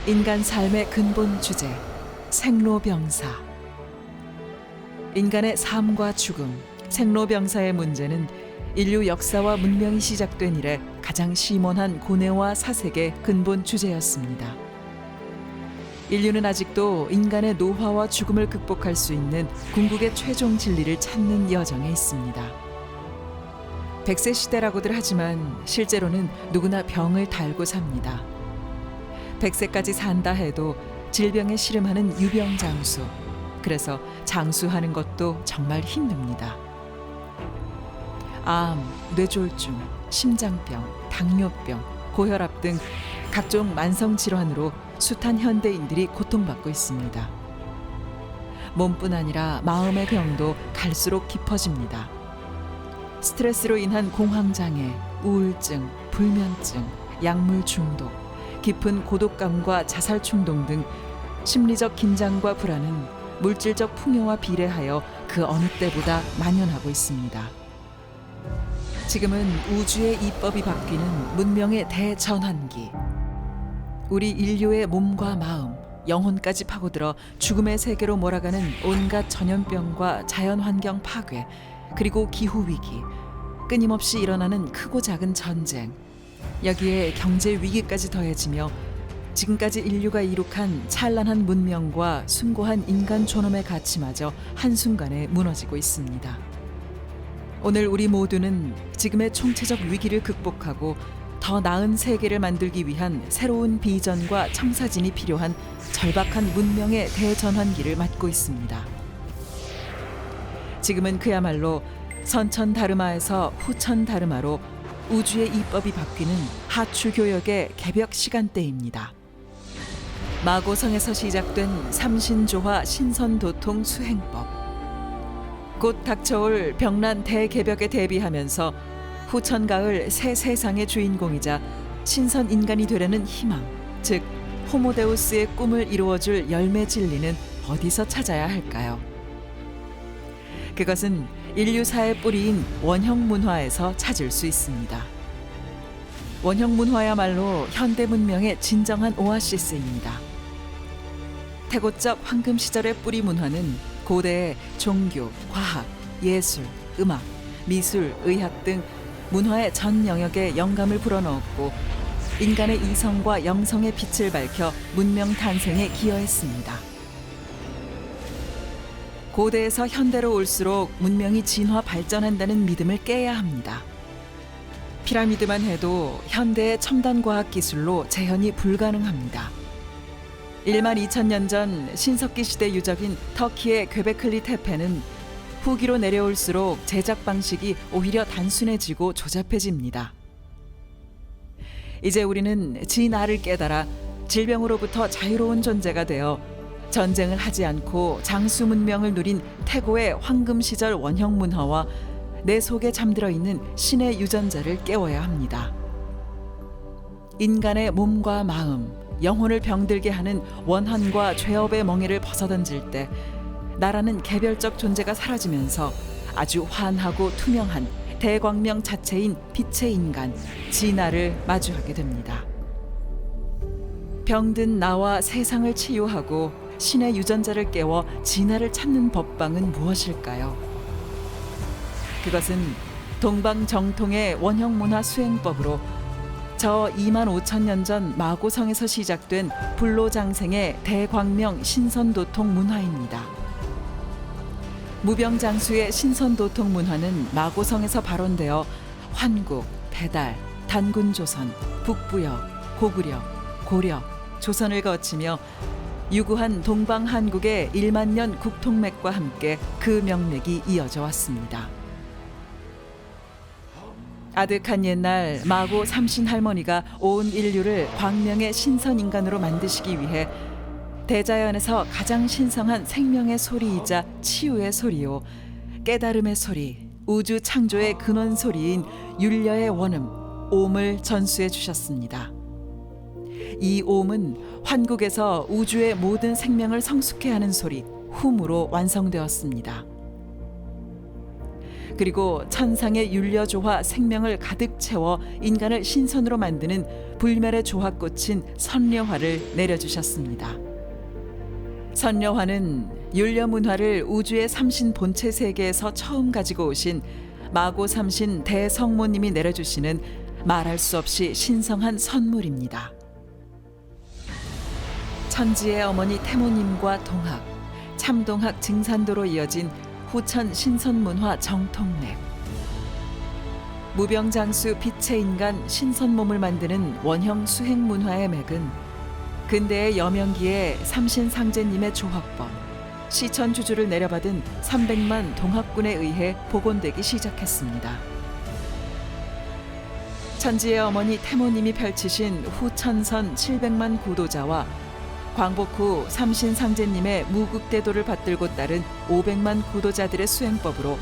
인간 삶의 근본 주제, 생로병사. 인간의 삶과 죽음, 생로병사의 문제는 인류 역사와 문명이 시작된 이래 가장 심원한 고뇌와 사색의 근본 주제였습니다. 인류는 아직도 인간의 노화와 죽음을 극복할 수 있는 궁극의 최종 진리를 찾는 여정에 있습니다. 100세 시대라고들 하지만 실제로는 누구나 병을 달고 삽니다. 100세까지 산다 해도 질병에 시름하는 유병장수. 그래서 장수하는 것도 정말 힘듭니다. 암, 뇌졸중, 심장병, 당뇨병, 고혈압 등 각종 만성 질환으로 숱한 현대인들이 고통받고 있습니다. 몸뿐 아니라 마음의 병도 갈수록 깊어집니다. 스트레스로 인한 공황장애, 우울증, 불면증, 약물 중독, 깊은 고독감과 자살 충동 등 심리적 긴장과 불안은 물질적 풍요와 비례하여 그 어느 때보다 만연하고 있습니다. 지금은 우주의 이법이 바뀌는 문명의 대전환기. 우리 인류의 몸과 마음, 영혼까지 파고들어 죽음의 세계로 몰아가는 온갖 전염병과 자연환경 파괴, 그리고 기후위기, 끊임없이 일어나는 크고 작은 전쟁, 여기에 경제 위기까지 더해지며 지금까지 인류가 이룩한 찬란한 문명과 숭고한 인간 존엄의 가치마저 한순간에 무너지고 있습니다. 오늘 우리 모두는 지금의 총체적 위기를 극복하고 더 나은 세계를 만들기 위한 새로운 비전과 청사진이 필요한 절박한 문명의 대전환기를 맞고 있습니다. 지금은 그야말로 선천다르마에서 후천다르마로 우주의 이법이 바뀌는 하추교역의 개벽 시간대입니다. 마고성에서 시작된 삼신조화 신선도통 수행법. 곧 닥쳐올 병난 대개벽에 대비하면서 후천가을 새 세상의 주인공이자 신선 인간이 되려는 희망, 즉 호모데우스의 꿈을 이루어줄 열매 진리는 어디서 찾아야 할까요? 그것은 인류사의 뿌리인 원형 문화에서 찾을 수 있습니다. 원형 문화야말로 현대 문명의 진정한 오아시스입니다. 태고적 황금 시절의 뿌리 문화는 고대의 종교, 과학, 예술, 음악, 미술, 의학 등 문화의 전 영역에 영감을 불어넣었고 인간의 이성과 영성의 빛을 밝혀 문명 탄생에 기여했습니다. 고대에서 현대로 올수록 문명이 진화 발전한다는 믿음을 깨야 합니다. 피라미드만 해도 현대의 첨단 과학 기술로 재현이 불가능합니다. 1만 2천년 전 신석기 시대 유적인 터키의 göbekli tepe는 후기로 내려올수록 제작 방식이 오히려 단순해지고 조잡해집니다. 이제 우리는 진아를 깨달아 질병으로부터 자유로운 존재가 되어 전쟁을 하지 않고 장수 문명을 누린 태고의 황금 시절 원형 문화와 내 속에 잠들어 있는 신의 유전자를 깨워야 합니다. 인간의 몸과 마음, 영혼을 병들게 하는 원한과 죄업의 멍에를 벗어던질 때 나라는 개별적 존재가 사라지면서 아주 환하고 투명한 대광명 자체인 빛의 인간, 진아를 마주하게 됩니다. 병든 나와 세상을 치유하고 신의 유전자를 깨워 진아를 찾는 법방은 무엇일까요? 그것은 동방 정통의 원형 문화 수행법으로 저 2만 5천 년 전 마고성에서 시작된 불로장생의 대광명 신선도통 문화입니다. 무병장수의 신선도통 문화는 마고성에서 발원되어 환국, 배달, 단군조선, 북부역, 고구려, 고려, 조선을 거치며 유구한 동방 한국의 1만 년 국통맥과 함께 그 명맥이 이어져 왔습니다. 아득한 옛날 마고 삼신 할머니가 온 인류를 광명의 신선 인간으로 만드시기 위해 대자연에서 가장 신성한 생명의 소리이자 치유의 소리요, 깨달음의 소리, 우주 창조의 근원 소리인 율려의 원음, 옴을 전수해 주셨습니다. 이 옴은 환국에서 우주의 모든 생명을 성숙해 하는 소리, 훔으로 완성되었습니다. 그리고 천상의 율려조화 생명을 가득 채워 인간을 신선으로 만드는 불멸의 조화꽃인 선려화를 내려주셨습니다. 선려화는 율려문화를 우주의 삼신 본체 세계에서 처음 가지고 오신 마고 삼신 대성모님이 내려주시는 말할 수 없이 신성한 선물입니다. 천지의 어머니 태모님과 동학, 참동학 증산도로 이어진 후천 신선문화 정통랩. 무병장수 빛의 인간 신선몸을 만드는 원형 수행문화의 맥은 근대의 여명기에 삼신상제님의 조합법, 시천주주를 내려받은 300만 동학군에 의해 복원되기 시작했습니다. 천지의 어머니 태모님이 펼치신 후천선 700만 구도자와 광복 후 삼신상제님의 무극대도를 받들고 따른 500만 구도자들의 수행법으로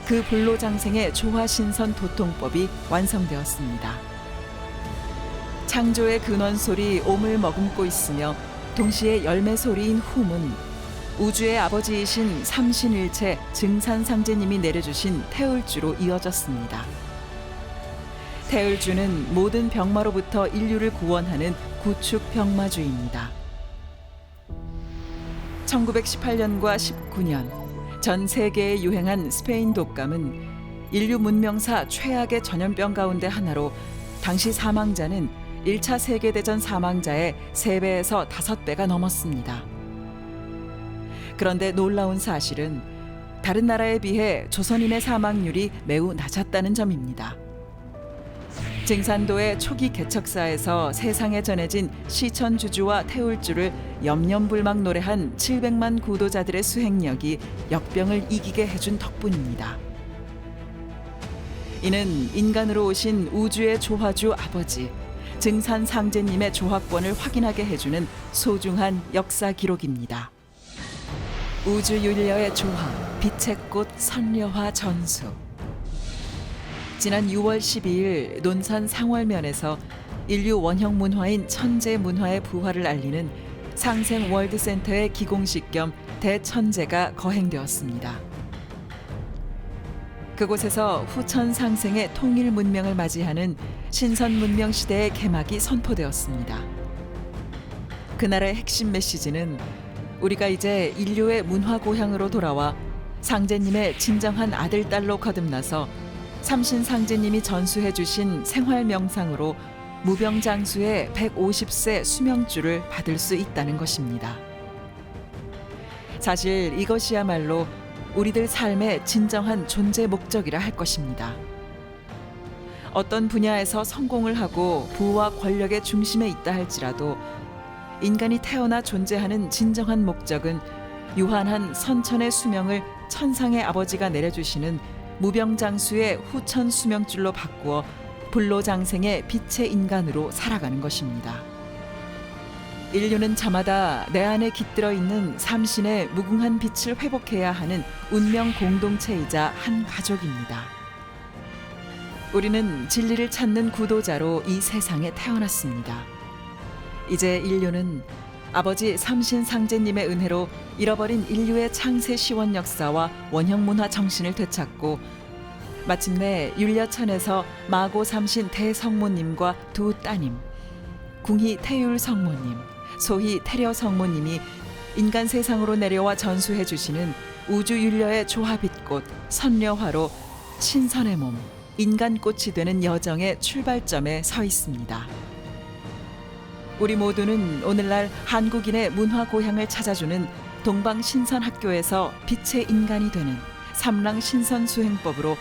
그 불로장생의 조화신선 도통법이 완성되었습니다. 창조의 근원소리 옴을 머금고 있으며 동시에 열매소리인 훔은 우주의 아버지이신 삼신일체 증산상제님이 내려주신 태울주로 이어졌습니다. 태울주는 모든 병마로부터 인류를 구원하는 구축병마주입니다. 1918년과 19년 전 세계에 유행한 스페인 독감은 인류 문명사 최악의 전염병 가운데 하나로 당시 사망자는 1차 세계대전 사망자의 3배에서 5배가 넘었습니다. 그런데 놀라운 사실은 다른 나라에 비해 조선인의 사망률이 매우 낮았다는 점입니다. 증산도의 초기 개척사에서 세상에 전해진 시천주주와 태울주를 염염불망 노래한 700만 구도자들의 수행력이 역병을 이기게 해준 덕분입니다. 이는 인간으로 오신 우주의 조화주 아버지 증산상제님의 조화권을 확인하게 해주는 소중한 역사 기록입니다. 우주윤려의 조화, 빛의 꽃 선려화 전수. 지난 6월 12일 논산 상월면에서 인류 원형 문화인 천재 문화의 부활을 알리는 상생 월드센터의 기공식 겸 대천재가 거행되었습니다. 그곳에서 후천 상생의 통일 문명을 맞이하는 신선 문명 시대의 개막이 선포되었습니다. 그날의 핵심 메시지는 우리가 이제 인류의 문화 고향으로 돌아와 상제님의 진정한 아들, 딸로 거듭나서 삼신상제님이 전수해 주신 생활 명상으로 무병장수의 150세 수명주를 받을 수 있다는 것입니다. 사실 이것이야말로 우리들 삶의 진정한 존재 목적이라 할 것입니다. 어떤 분야에서 성공을 하고 부와 권력의 중심에 있다 할지라도 인간이 태어나 존재하는 진정한 목적은 유한한 선천의 수명을 천상의 아버지가 내려주시는 무병장수의 후천 수명줄로 바꾸어 불로장생의 빛의 인간으로 살아가는 것입니다. 인류는 저마다 내 안에 깃들어 있는 삼신의 무궁한 빛을 회복해야 하는 운명 공동체이자 한 가족입니다. 우리는 진리를 찾는 구도자로 이 세상에 태어났습니다. 이제 인류는 아버지 삼신상제님의 은혜로 잃어버린 인류의 창세 시원 역사와 원형 문화 정신을 되찾고 마침내 율려천에서 마고 삼신 대성모님과 두 따님, 궁희 태율 성모님, 소희 태려 성모님이 인간 세상으로 내려와 전수해 주시는 우주 율려의 조화빛꽃 선려화로 신선의 몸, 인간꽃이 되는 여정의 출발점에 서 있습니다. 우리 모두는 오늘날 한국인의 문화 고향을 찾아주는 동방신선학교에서 빛의 인간이 되는 삼랑신선수행법으로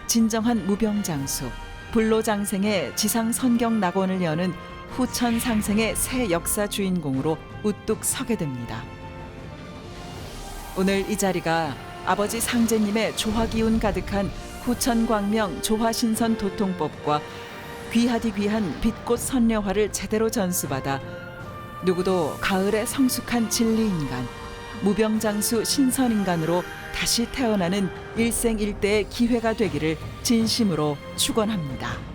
진정한 무병장수, 불로장생의 지상선경 낙원을 여는 후천상생의 새 역사 주인공으로 우뚝 서게 됩니다. 오늘 이 자리가 아버지 상제님의 조화기운 가득한 후천광명 조화신선 도통법과 귀하디 귀한 빛꽃 선려화를 제대로 전수받아 누구도 가을의 성숙한 진리인간, 무병장수 신선인간으로 다시 태어나는 일생일대의 기회가 되기를 진심으로 축원합니다.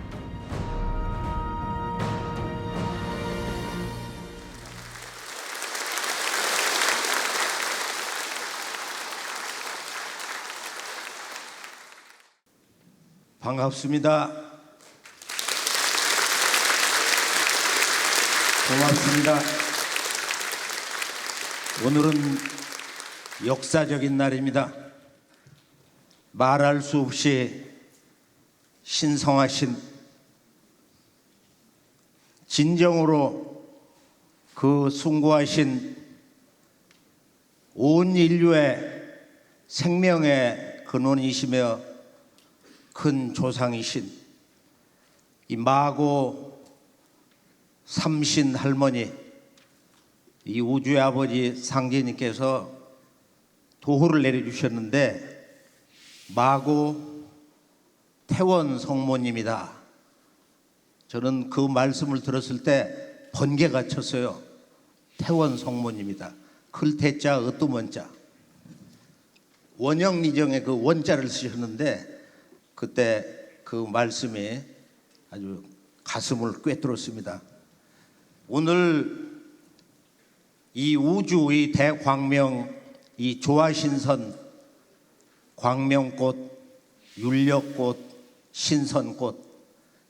반갑습니다. 고맙습니다. 오늘은 역사적인 날입니다. 말할 수 없이 신성하신, 진정으로 그 숭고하신 온 인류의 생명의 근원이시며 큰 조상이신 이 마고 삼신 할머니, 이 우주의 아버지 상제님께서 도호를 내려주셨는데 마고 태원 성모님이다. 저는 그 말씀을 들었을 때 번개가 쳤어요. 태원 성모님이다. 클태자 으뜸원자, 원형리정의 그 원자를 쓰셨는데 그때 그 말씀이 아주 가슴을 꿰뚫었습니다. 오늘 이 우주의 대광명, 이 조화신선, 광명꽃, 율력꽃, 신선꽃,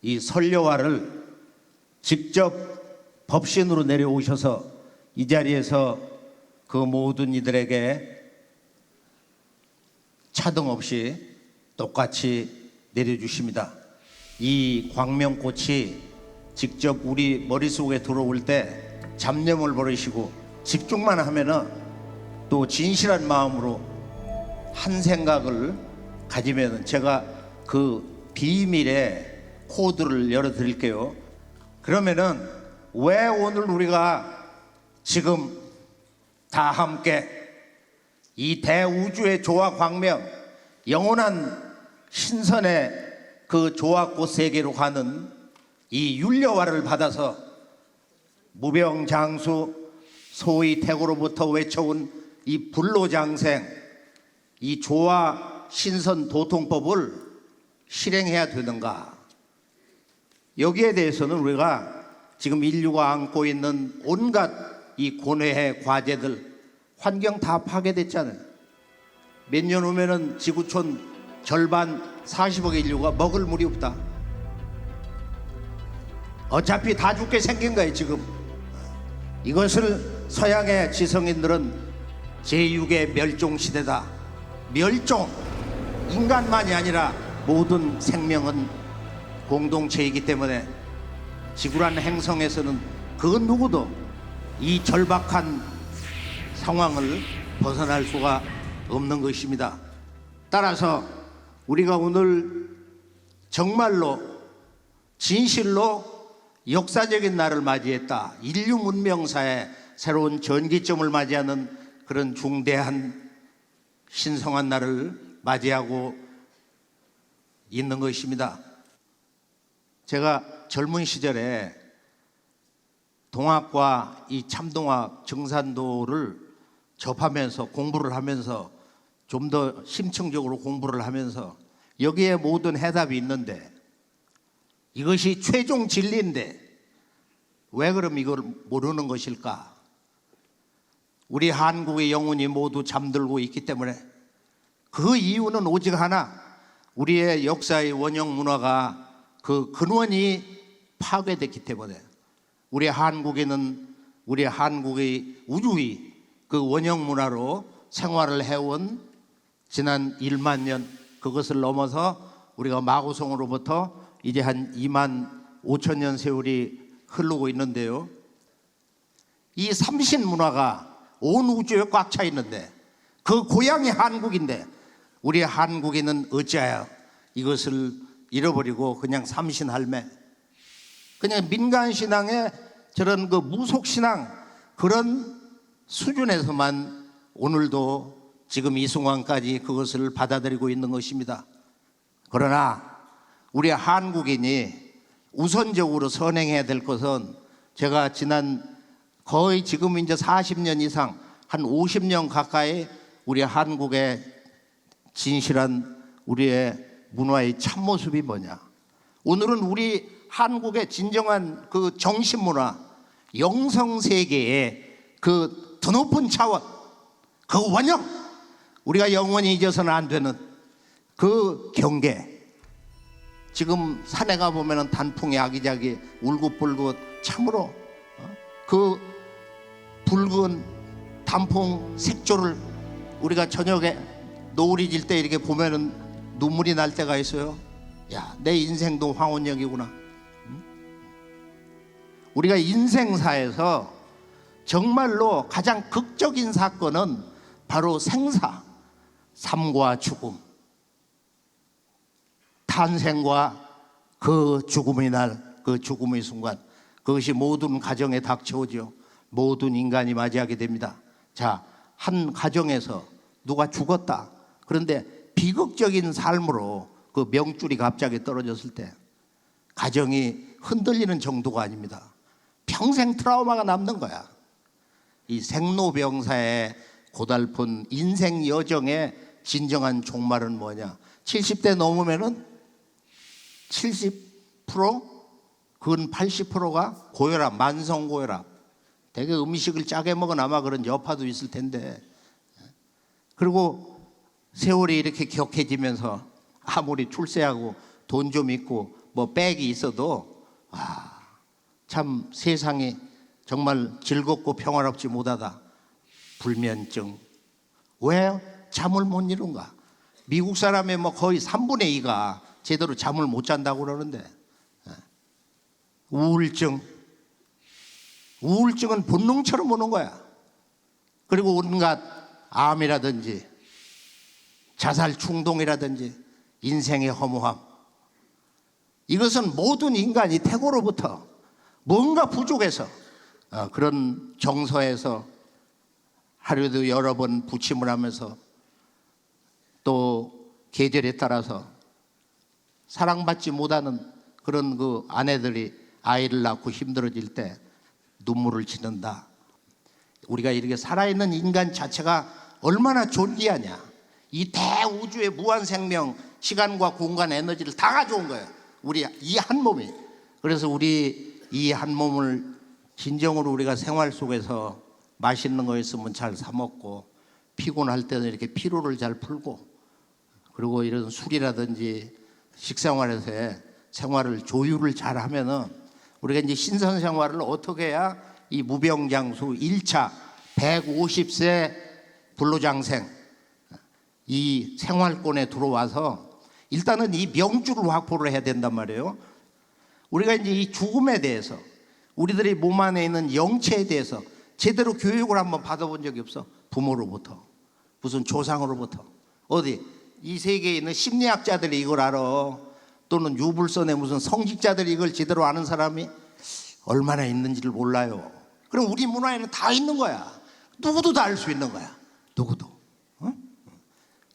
이 설려화를 직접 법신으로 내려오셔서 이 자리에서 그 모든 이들에게 차등 없이 똑같이 내려주십니다. 이 광명꽃이 직접 우리 머릿속에 들어올 때 잡념을 버리시고 집중만 하면은 또 진실한 마음으로 한 생각을 가지면은 제가 그 비밀의 코드를 열어드릴게요. 그러면은 왜 오늘 우리가 지금 다 함께 이 대우주의 조화 광명, 영원한 신선의 그 조화꽃 세계로 가는 이 율려화를 받아서 무병장수, 소위 태고로부터 외쳐온 이 불로장생, 이 조화 신선 도통법을 실행해야 되는가? 여기에 대해서는 우리가 지금 인류가 안고 있는 온갖 이 고뇌의 과제들, 환경 다 파괴됐잖아요. 몇 년 후면은 지구촌 절반 40억의 인류가 먹을 물이 없다. 어차피 다 죽게 생긴 거예요 지금. 이것을 서양의 지성인들은 제6의 멸종시대다. 멸종, 인간만이 아니라 모든 생명은 공동체이기 때문에 지구란 행성에서는 그 누구도 이 절박한 상황을 벗어날 수가 없는 것입니다. 따라서 우리가 오늘 정말로 진실로 역사적인 날을 맞이했다. 인류 문명사의 새로운 전기점을 맞이하는 그런 중대한 신성한 날을 맞이하고 있는 것입니다. 제가 젊은 시절에 동학과 이 참동학 정산도를 접하면서 공부를 하면서 좀 더 심층적으로 공부를 하면서 여기에 모든 해답이 있는데 이것이 최종 진리인데 왜 그럼 이걸 모르는 것일까? 우리 한국의 영혼이 모두 잠들고 있기 때문에 그 이유는 오직 하나, 우리의 역사의 원형 문화가 그 근원이 파괴됐기 때문에 우리 한국에는 우리 한국의 우주의 그 원형 문화로 생활을 해온 지난 1만 년, 그것을 넘어서 우리가 마고성으로부터 이제 한 2만 5천 년 세월이 흐르고 있는데요. 이 삼신 문화가 온 우주에 꽉 차 있는데 그 고향이 한국인데 우리 한국인은 어찌하여 이것을 잃어버리고 그냥 삼신할매, 그냥 민간신앙의 저런 그 무속신앙 그런 수준에서만 오늘도 지금 이 순간까지 그것을 받아들이고 있는 것입니다. 그러나 우리 한국인이 우선적으로 선행해야 될 것은, 제가 지난 거의 지금 이제 40년 이상 한 50년 가까이 우리 한국의 진실한 우리의 문화의 참모습이 뭐냐, 오늘은 우리 한국의 진정한 그 정신문화, 영성세계의 그 더 높은 차원, 그 원형, 우리가 영원히 잊어서는 안 되는 그 경계, 지금 산에 가 보면은 단풍이 아기자기 울긋불긋 참으로 그 붉은 단풍 색조를 우리가 저녁에 노을이 질 때 이렇게 보면은 눈물이 날 때가 있어요. 야, 내 인생도 황혼역이구나. 우리가 인생사에서 정말로 가장 극적인 사건은 바로 생사, 삶과 죽음, 탄생과 그 죽음의 날, 그 죽음의 순간, 그것이 모든 가정에 닥쳐오죠. 모든 인간이 맞이하게 됩니다. 자, 한 가정에서 누가 죽었다. 그런데 비극적인 삶으로 그 명줄이 갑자기 떨어졌을 때 가정이 흔들리는 정도가 아닙니다. 평생 트라우마가 남는 거야. 이 생로병사의 고달픈 인생 여정의 진정한 종말은 뭐냐? 70대 넘으면은 70%, 근 80%가 고혈압, 만성 고혈압. 되게 음식을 짜게 먹은 아마 그런 여파도 있을 텐데. 그리고 세월이 이렇게 격해지면서 아무리 출세하고 돈 좀 있고 뭐 백이 있어도 참 세상이 정말 즐겁고 평화롭지 못하다. 불면증. 왜 잠을 못 이룬가? 미국 사람의 뭐 거의 3분의 2가 제대로 잠을 못 잔다고 그러는데. 우울증. 우울증은 본능처럼 오는 거야. 그리고 온갖 암이라든지 자살 충동이라든지 인생의 허무함. 이것은 모든 인간이 태고로부터 뭔가 부족해서 그런 정서에서 하루에도 여러 번 부침을 하면서 또 계절에 따라서 사랑받지 못하는 그런 그 아내들이 아이를 낳고 힘들어질 때 눈물을 짓는다. 우리가 이렇게 살아있는 인간 자체가 얼마나 존귀하냐. 이 대우주의 무한 생명, 시간과 공간, 에너지를 다 가져온 거예요. 우리 이 한 몸이. 그래서 우리 이 한 몸을 진정으로 우리가 생활 속에서 맛있는 거 있으면 잘 사 먹고, 피곤할 때는 이렇게 피로를 잘 풀고, 그리고 이런 술이라든지 식생활에서의 생활을 조율을 잘 하면은 우리가 이제 신선 생활을 어떻게 해야 이 무병장수 1차 150세 불로장생 이 생활권에 들어와서 일단은 이 명주를 확보를 해야 된단 말이에요. 우리가 이제 이 죽음에 대해서, 우리들의 몸 안에 있는 영체에 대해서 제대로 교육을 한번 받아본 적이 없어. 부모로부터, 무슨 조상으로부터. 어디 이 세계에 있는 심리학자들이 이걸 알아. 또는 유불선의 무슨 성직자들이 이걸 제대로 아는 사람이 얼마나 있는지를 몰라요. 그럼 우리 문화에는 다 있는 거야. 누구도 다 알 수 있는 거야. 누구도.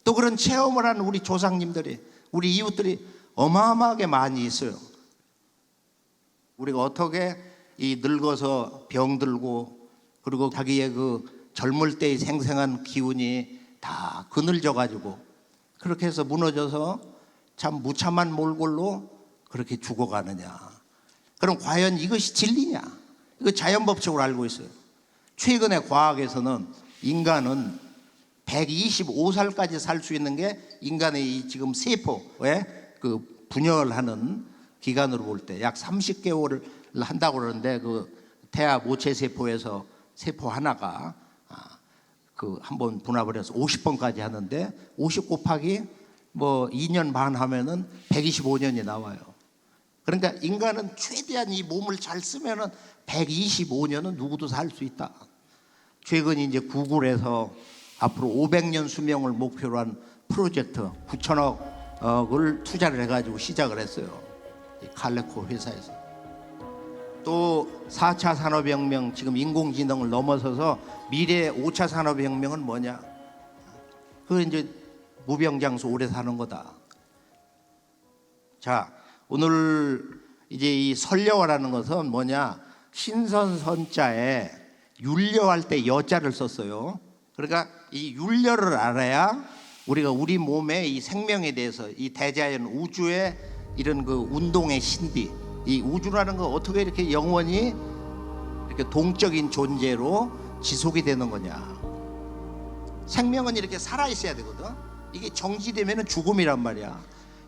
또 그런 체험을 하는 우리 조상님들이, 우리 이웃들이 어마어마하게 많이 있어요. 우리가 어떻게 이 늙어서 병들고, 그리고 자기의 그 젊을 때의 생생한 기운이 다 그늘져 가지고 그렇게 해서 무너져서 참 무참한 몰골로 그렇게 죽어가느냐. 그럼 과연 이것이 진리냐? 이거 자연법칙으로 알고 있어요. 최근에 과학에서는 인간은 125살까지 살 수 있는 게 인간의 이 지금 세포에 그 분열하는 기간으로 볼 때 약 30개월을 한다고 그러는데, 그 태아 모체 세포에서 세포 하나가 그 한번 분합을 해서 50번까지 하는데 50 곱하기 뭐 2년 반 하면은 125년이 나와요. 그러니까 인간은 최대한 이 몸을 잘 쓰면은 125년은 누구도 살 수 있다. 최근 이제 구글에서 앞으로 500년 수명을 목표로 한 프로젝트 9천억을 투자를 해가지고 시작을 했어요. 이 칼레코 회사에서. 또 4차 산업혁명, 지금 인공지능을 넘어서서 미래의 5차 산업혁명은 뭐냐? 그 이제 무병장수 오래 사는 거다. 자, 오늘 이제 이 설려화라는 것은 뭐냐? 신선선자에 윤려할 때 여자를 썼어요. 그러니까 이 윤려를 알아야 우리가 우리 몸의 이 생명에 대해서, 이 대자연 우주의 이런 그 운동의 신비, 이 우주라는 거 어떻게 이렇게 영원히 이렇게 동적인 존재로 지속이 되는 거냐. 생명은 이렇게 살아 있어야 되거든. 이게 정지되면은 죽음이란 말이야.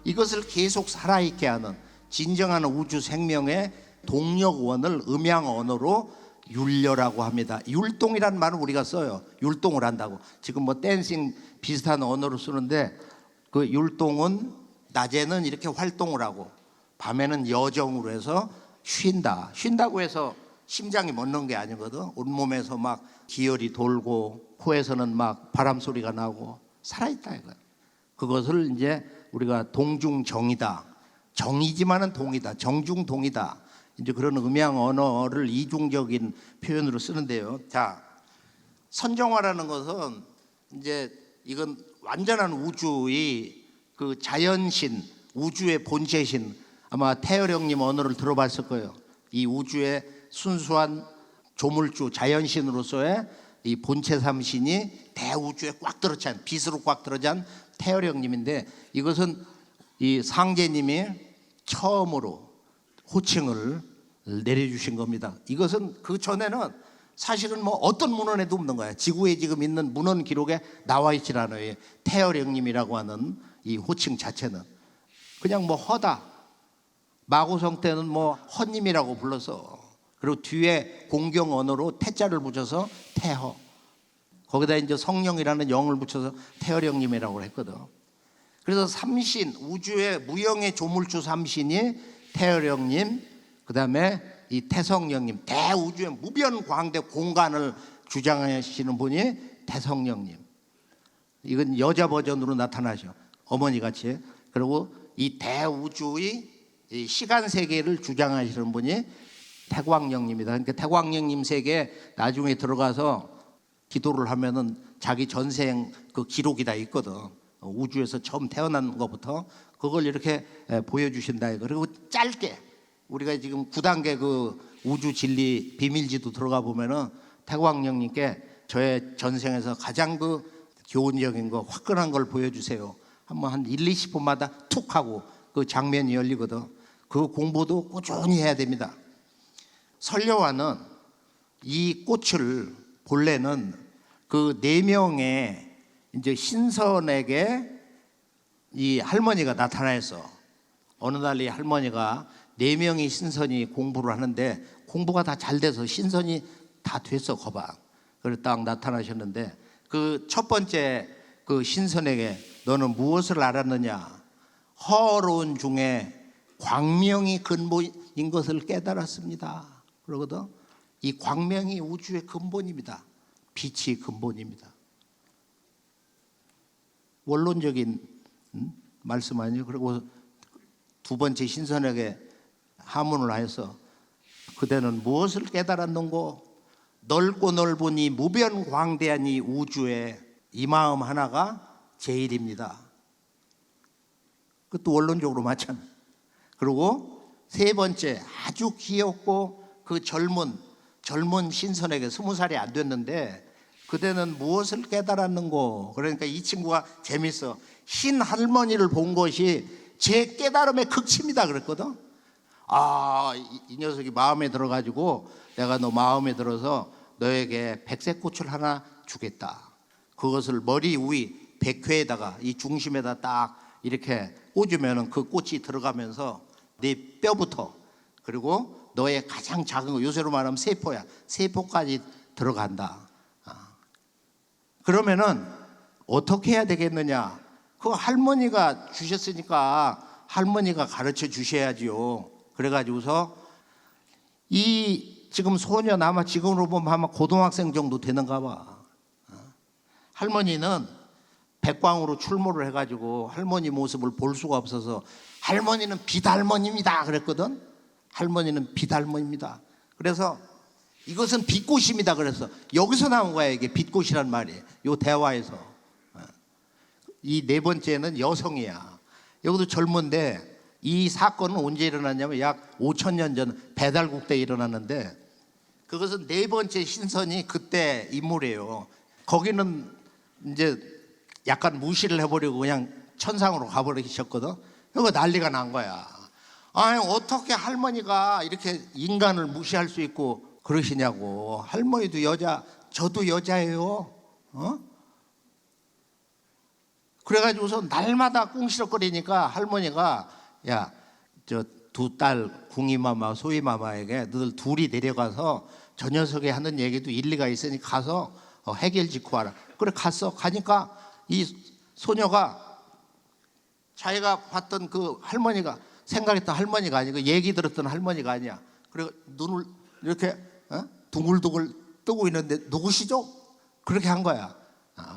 이것을 계속 살아있게 하는 진정한 우주 생명의 동력원을 음양 언어로 율려라고 합니다. 율동이라는 말은 우리가 써요. 율동을 한다고. 지금 뭐 댄싱 비슷한 언어로 쓰는데 그 율동은 낮에는 이렇게 활동을 하고 밤에는 여정으로 해서 쉰다. 쉰다고 해서 심장이 멎는 게 아니거든. 온몸에서 막 기혈이 돌고 코에서는 막 바람 소리가 나고 살아있다 이거야. 그것을 이제 우리가 동중정이다. 정이지만은 동이다. 정중동이다. 이제 그런 음양 언어를 이중적인 표현으로 쓰는데요. 자, 선정화라는 것은 이제 이건 완전한 우주의 그 자연신, 우주의 본체신, 아마 태열형님 언어를 들어봤을 거예요. 이 우주의 순수한 조물주, 자연신으로서의 이 본체 삼신이 대우주에 꽉 들어찬, 빛으로 꽉 들어찬 태열형님인데, 이것은 이 상제님이 처음으로 호칭을 내려주신 겁니다. 이것은 그 전에는 사실은 뭐 어떤 문헌에도 없는 거예요. 지구에 지금 있는 문헌 기록에 나와 있질 않아요. 태열형님이라고 하는 이 호칭 자체는 그냥 뭐 허다. 마고성 때는 뭐 허님이라고 불러서, 그리고 뒤에 공경 언어로 태자를 붙여서 태허, 거기다 이제 성령이라는 영을 붙여서 태열형님이라고 했거든. 그래서 삼신, 우주의 무형의 조물주 삼신이 태열형님, 그 다음에 이 태성령님, 대우주의 무변광대 공간을 주장하시는 분이 태성령님. 이건 여자 버전으로 나타나죠. 어머니같이. 그리고 이 대우주의 이 시간 세계를 주장하시는 분이 태광령님이다. 그러니까 태광령님 세계에 나중에 들어가서 기도를 하면은 자기 전생 그 기록이 다 있거든. 우주에서 처음 태어난 것부터 그걸 이렇게 보여주신다. 그리고 짧게 우리가 지금 9단계 그 우주 진리 비밀지도 들어가 보면은 태광령님께 저의 전생에서 가장 그 교훈적인 거, 화끈한 걸 보여주세요. 한번 한 1, 20분마다 툭 하고 그 장면이 열리거든. 그 공부도 꾸준히 해야 됩니다. 설려와는 이 꽃을 본래는 그 4명의 이제 신선에게 이 할머니가 나타나서 어느 날 이 할머니가 4명의 신선이 공부를 하는데 공부가 다 잘 돼서 신선이 다 됐어, 거봐. 그래서 딱 나타나셨는데 그 첫 번째 그 신선에게 너는 무엇을 알았느냐? 허로운 중에 광명이 근본인 것을 깨달았습니다. 그러거든. 이 광명이 우주의 근본입니다. 빛이 근본입니다. 원론적인 말씀 아니에요. 그리고 두 번째 신선에게 하문을 하여서 그대는 무엇을 깨달았는고? 넓고 넓은 이 무변광대한 이 우주에 이 마음 하나가 제일입니다. 그것도 원론적으로 맞잖아. 그리고 세 번째, 아주 귀엽고 그 젊은 신선에게 20살이 안 됐는데 그대는 무엇을 깨달았는고? 그러니까 이 친구가 재밌어. 흰 할머니를 본 것이 제 깨달음의 극치입니다 그랬거든. 이 녀석이 마음에 들어가지고 내가 너 마음에 들어서 너에게 백색꽃을 하나 주겠다. 그것을 머리 위 백회에다가 이 중심에다 딱 이렇게 꽂으면 그 꽃이 들어가면서 네 뼈부터, 그리고 너의 가장 작은 거, 요새로 말하면 세포야, 세포까지 들어간다. 그러면은 어떻게 해야 되겠느냐? 그 할머니가 주셨으니까 할머니가 가르쳐 주셔야지요. 그래가지고서 이 지금 소년 아마 지금으로 보면 아마 고등학생 정도 되는가 봐. 할머니는 백광으로 출몰을 해가지고 할머니 모습을 볼 수가 없어서 할머니는 빛할머니입니다 그랬거든. 할머니는 빛할머니입니다. 그래서 이것은 빛꽃입니다. 그래서 여기서 나온 거야, 이게 빛꽃이란 말이. 요 대화에서. 이 네 번째는 여성이야. 여기도 젊은데 이 사건은 언제 일어났냐면 약 5,000년 전 배달국 때 일어났는데 그것은 네 번째 신선이 그때 인물이에요. 거기는 이제 약간 무시를 해버리고 그냥 천상으로 가버리셨거든. 이거 난리가 난 거야. 아니 어떻게 할머니가 이렇게 인간을 무시할 수 있고 그러시냐고. 할머니도 여자, 저도 여자예요. 그래가지고서 날마다 꿍시럭거리니까 할머니가 야, 저 두 딸 궁이마마 소이마마에게 너들 둘이 내려가서 저 녀석이 하는 얘기도 일리가 있으니 가서 해결 짓고 와라. 그래 갔어. 가니까 이 소녀가 자기가 봤던 그 할머니가 생각했던 할머니가 아니고 얘기 들었던 할머니가 아니야. 그리고 눈을 이렇게 둥글둥글 뜨고 있는데 누구시죠? 그렇게 한 거야.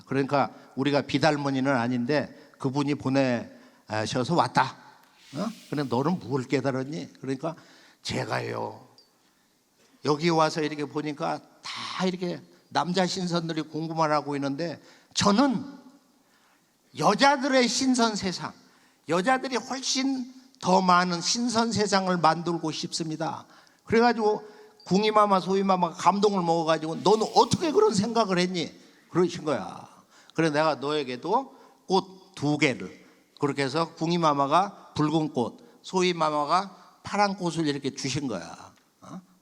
그러니까 우리가 비달머니는 아닌데 그분이 보내셔서 왔다. 그래 너는 뭘 깨달았니? 그러니까 제가요 여기 와서 이렇게 보니까 다 이렇게 남자 신선들이 공부만 하고 있는데 저는 여자들의 신선 세상, 여자들이 훨씬 더 많은 신선 세상을 만들고 싶습니다. 그래가지고 궁이마마 소이마마가 감동을 먹어가지고 너는 어떻게 그런 생각을 했니? 그러신 거야. 그래 내가 너에게도 꽃 2개를 그렇게 해서 궁이마마가 붉은 꽃, 소이마마가 파란 꽃을 이렇게 주신 거야.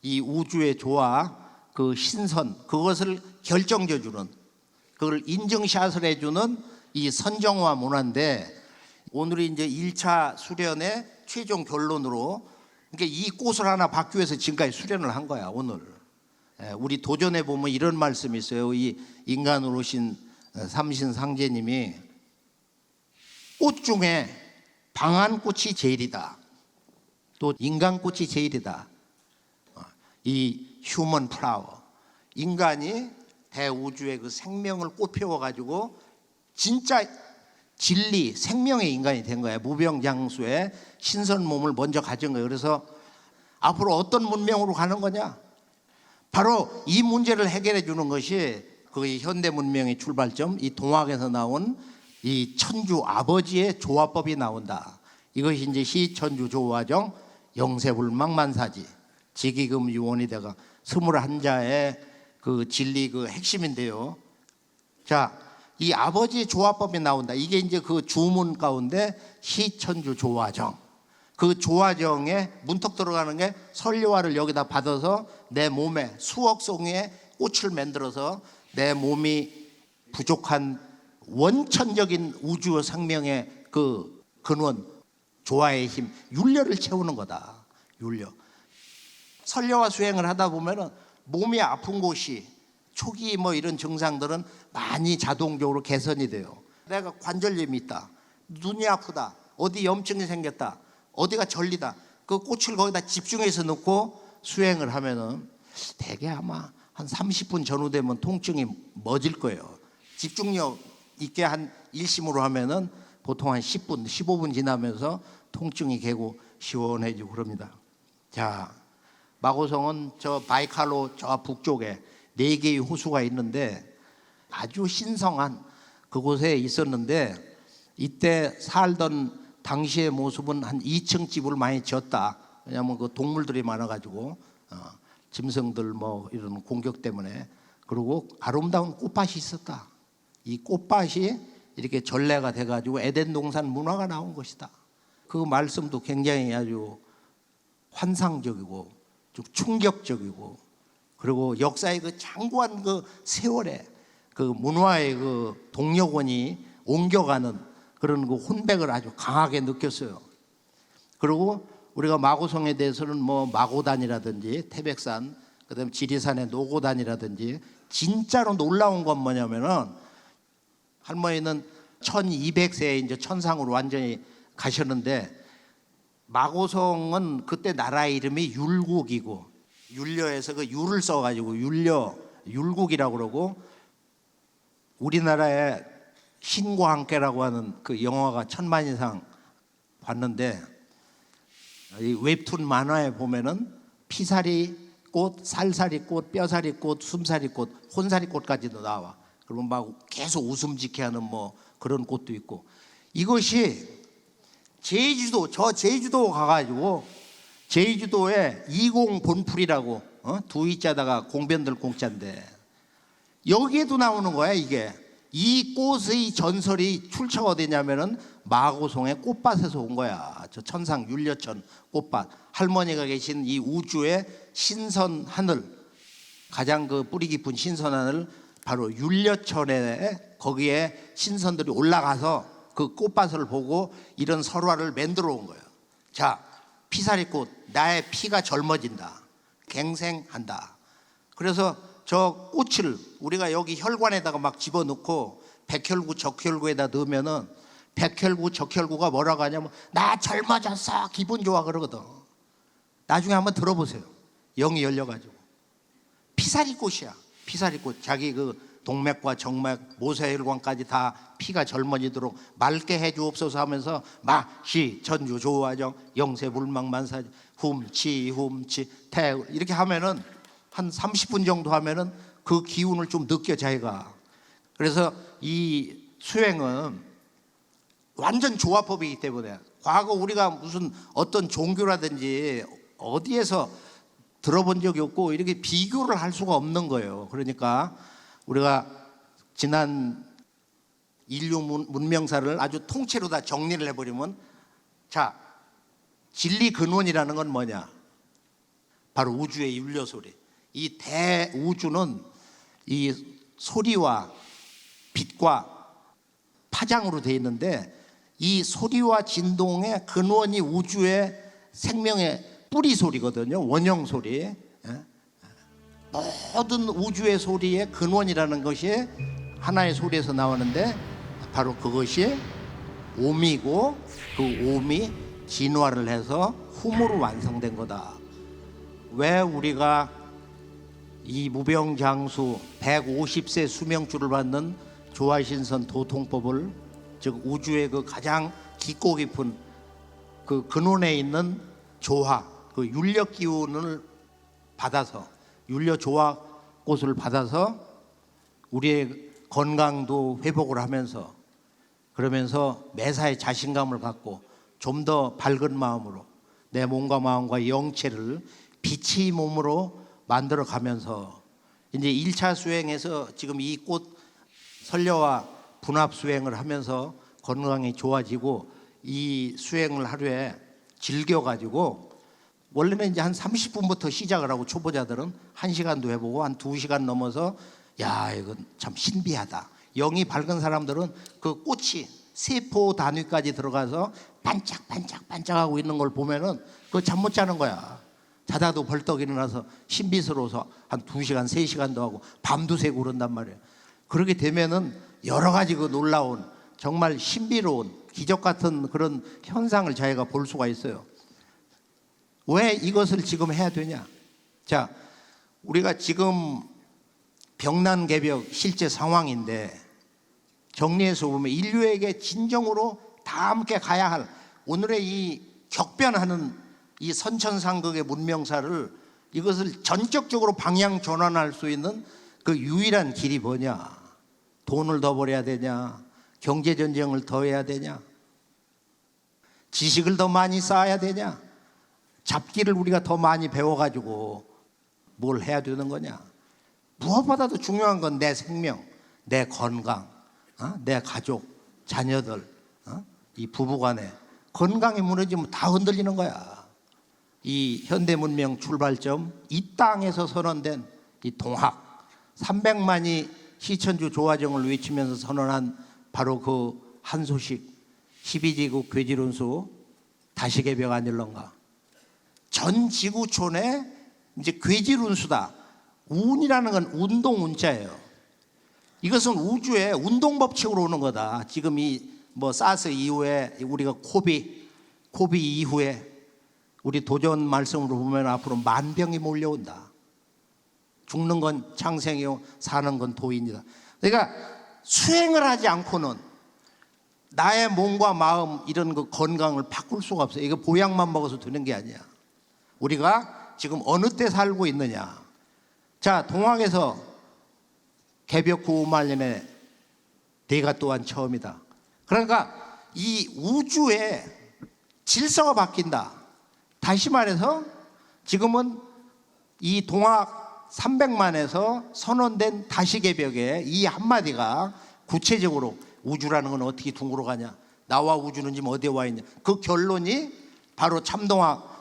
이 우주의 조화, 그 신선, 그것을 결정져주는, 그걸 인증샷을 해주는 이 선정화 문화인데 오늘이 이제 1차 수련의 최종 결론으로 그러니까 이 꽃을 하나 받기 위해서 지금까지 수련을 한 거야 오늘. 우리 도전해 보면 이런 말씀이 있어요. 이 인간으로 오신 삼신상제님이 꽃 중에 방한꽃이 제일이다. 또 인간꽃이 제일이다. 이 휴먼 플라워, 인간이 대우주의 그 생명을 꽃피워가지고 진짜 진리, 생명의 인간이 된 거야. 무병장수의 신선 몸을 먼저 가진 거예요. 그래서 앞으로 어떤 문명으로 가는 거냐? 바로 이 문제를 해결해 주는 것이 그 현대 문명의 출발점, 이 동학에서 나온 이 천주 아버지의 조화법이 나온다. 이것이 이제 시천주 조화정 영세불망만사지 지기금유원이 되가 21자의 그 진리 그 핵심인데요. 자, 이 아버지의 조화법이 나온다. 이게 이제 그 주문 가운데 시천주 조화정. 그 조화정에 문턱 들어가는 게 설료화를 여기다 받아서 내 몸에 수억 송이의 꽃을 만들어서 내 몸이 부족한 원천적인 우주 생명의 그 근원, 조화의 힘, 윤려를 채우는 거다. 윤려. 설료화 수행을 하다 보면은 몸이 아픈 곳이 초기 뭐 이런 증상들은 많이 자동적으로 개선이 돼요. 내가 관절염이 있다, 눈이 아프다, 어디 염증이 생겼다, 어디가 절리다. 그 꽃을 거기다 집중해서 넣고 수행을 하면은 대개 아마 한 30분 전후 되면 통증이 멎을 거예요. 집중력 있게 한 일심으로 하면은 보통 한 10분, 15분 지나면서 통증이 개고 시원해지고 그럽니다. 자, 마고성은 저 바이칼로 저 북쪽에 4개의 호수가 있는데 아주 신성한 그곳에 있었는데 이때 살던 당시의 모습은 한 2층 집을 많이 지었다. 왜냐하면 그 동물들이 많아가지고 짐승들 뭐 이런 공격 때문에. 그리고 아름다운 꽃밭이 있었다. 이 꽃밭이 이렇게 전래가 돼가지고 에덴 동산 문화가 나온 것이다. 그 말씀도 굉장히 아주 환상적이고 좀 충격적이고 그리고 역사의 그 장구한 그 세월에 그 문화의 그 동력원이 옮겨가는 그런 그 혼백을 아주 강하게 느꼈어요. 그리고 우리가 마고성에 대해서는 뭐 마고단이라든지 태백산, 그다음에 지리산의 노고단이라든지 진짜로 놀라운 건 뭐냐면은 할머니는 1200세에 이제 천상으로 완전히 가셨는데 마고성은 그때 나라 이름이 율국이고 율려에서 그 율을 써가지고 율국이라고 그러고 우리나라에 신과 함께라고 하는 그 영화가 1000만 이상 봤는데 이 웹툰 만화에 보면은 피사리 꽃, 살사리 꽃, 뼈사리 꽃, 숨사리 꽃, 혼사리 꽃까지도 나와. 그러면 막 계속 웃음 짓게 하는 뭐 그런 꽃도 있고 이것이 제주도 저 제주도 가가지고 제주도에 이공본풀이라고 두이자다가 공변들 공자인데 여기에도 나오는 거야. 이게 이 꽃의 전설이 출처가 어디냐면은 마고송의 꽃밭에서 온 거야. 저 천상 율려천 꽃밭, 할머니가 계신 이 우주의 신선 하늘, 가장 그 뿌리 깊은 신선 하늘 바로 율려천에 거기에 신선들이 올라가서 그 꽃밭을 보고 이런 설화를 만들어 온 거예요. 자, 피사리꽃, 나의 피가 젊어진다, 갱생한다. 그래서 저 꽃을 우리가 여기 혈관에다가 막 집어넣고 백혈구, 적혈구에다 넣으면은 백혈구, 적혈구가 뭐라고 하냐면 나 젊어졌어, 기분 좋아 그러거든. 나중에 한번 들어보세요. 영이 열려가지고. 피사리꽃이야. 피사리꽃. 자기 그 동맥과 정맥, 모세혈관까지 다 피가 젊어지도록 맑게 해주옵소서 하면서 마시 전주 조화정 영세 불망만사 훔치 태 이렇게 하면은 한 30분 정도 하면은 그 기운을 좀 느껴 자기가. 그래서 이 수행은 완전 조화법이기 때문에 과거 우리가 무슨 어떤 종교라든지 어디에서 들어본 적이 없고 이렇게 비교를 할 수가 없는 거예요. 그러니까 우리가 지난 인류 문명사를 아주 통째로 다 정리를 해버리면, 자, 진리 근원이라는 건 뭐냐? 바로 우주의 율려소리. 이 대우주는 이 소리와 빛과 파장으로 되어 있는데, 이 소리와 진동의 근원이 우주의 생명의 뿌리 소리거든요. 원형 소리. 모든 우주의 소리의 근원이라는 것이 하나의 소리에서 나오는데 바로 그것이 오미고, 그 오미 진화를 해서 hum으로 완성된 거다. 왜 우리가 이 무병장수 150세 수명주를 받는 조화신선 도통법을, 즉 우주의 그 가장 깊고 깊은 그 근원에 있는 조화, 그 윤력 기운을 받아서, 윤려 조화꽃을 받아서 우리의 건강도 회복을 하면서, 그러면서 매사에 자신감을 갖고 좀 더 밝은 마음으로 내 몸과 마음과 영체를 빛의 몸으로 만들어 가면서 이제 1차 수행에서 지금 이 꽃 선려와 분합 수행을 하면서 건강이 좋아지고, 이 수행을 하루에 즐겨가지고 원래는 이제 한 30분부터 시작을 하고 초보자들은 1시간도 해보고 한 2시간 넘어서 야, 이건 참 신비하다. 영이 밝은 사람들은 그 꽃이 세포 단위까지 들어가서 반짝반짝반짝하고 있는 걸 보면은 그거 잠 못 자는 거야. 자다도 벌떡 일어나서 신비스러워서 한 2시간, 3시간도 하고 밤도 새고 그런단 말이에요. 그렇게 되면은 여러 가지 그 놀라운 정말 신비로운 기적 같은 그런 현상을 자기가 볼 수가 있어요. 왜 이것을 지금 해야 되냐? 자, 우리가 지금 병난개벽 실제 상황인데, 정리해서 보면 인류에게 진정으로 다 함께 가야 할 오늘의 이 격변하는 이 선천상극의 문명사를, 이것을 전격적으로 방향 전환할 수 있는 그 유일한 길이 뭐냐? 돈을 더 벌여야 되냐? 경제전쟁을 더 해야 되냐? 지식을 더 많이 쌓아야 되냐? 잡기를 우리가 더 많이 배워가지고 뭘 해야 되는 거냐? 무엇보다도 중요한 건 내 생명, 내 건강, 내 가족, 자녀들, 이 부부간에 건강이 무너지면 다 흔들리는 거야. 이 현대문명 출발점, 이 땅에서 선언된 이 동학, 300만이 시천주 조화정을 외치면서 선언한 바로 그 한 소식, 12지국 괴질운수 다시개벽 아닐런가. 전 지구촌에 이제 괴질운수다. 운이라는 건 운동 운자예요. 이것은 우주의 운동 법칙으로 오는 거다. 지금 이 뭐 사스 이후에 우리가 코비 이후에 우리 도전 말씀으로 보면 앞으로 만병이 몰려온다. 죽는 건 창생이요, 사는 건 도인이다. 그러니까 수행을 하지 않고는 나의 몸과 마음 이런 그 건강을 바꿀 수가 없어요. 이거 보약만 먹어서 되는 게 아니야. 우리가 지금 어느 때 살고 있느냐. 자, 동학에서 개벽 후 5만년에 대가 또한 처음이다. 그러니까 이 우주의 질서가 바뀐다. 다시 말해서 지금은 이 동학 300만에서 선언된 다시개벽의 이 한마디가 구체적으로 우주라는 건 어떻게 둥그러 가냐, 나와 우주는 지금 어디에 와 있냐, 그 결론이 바로 참동학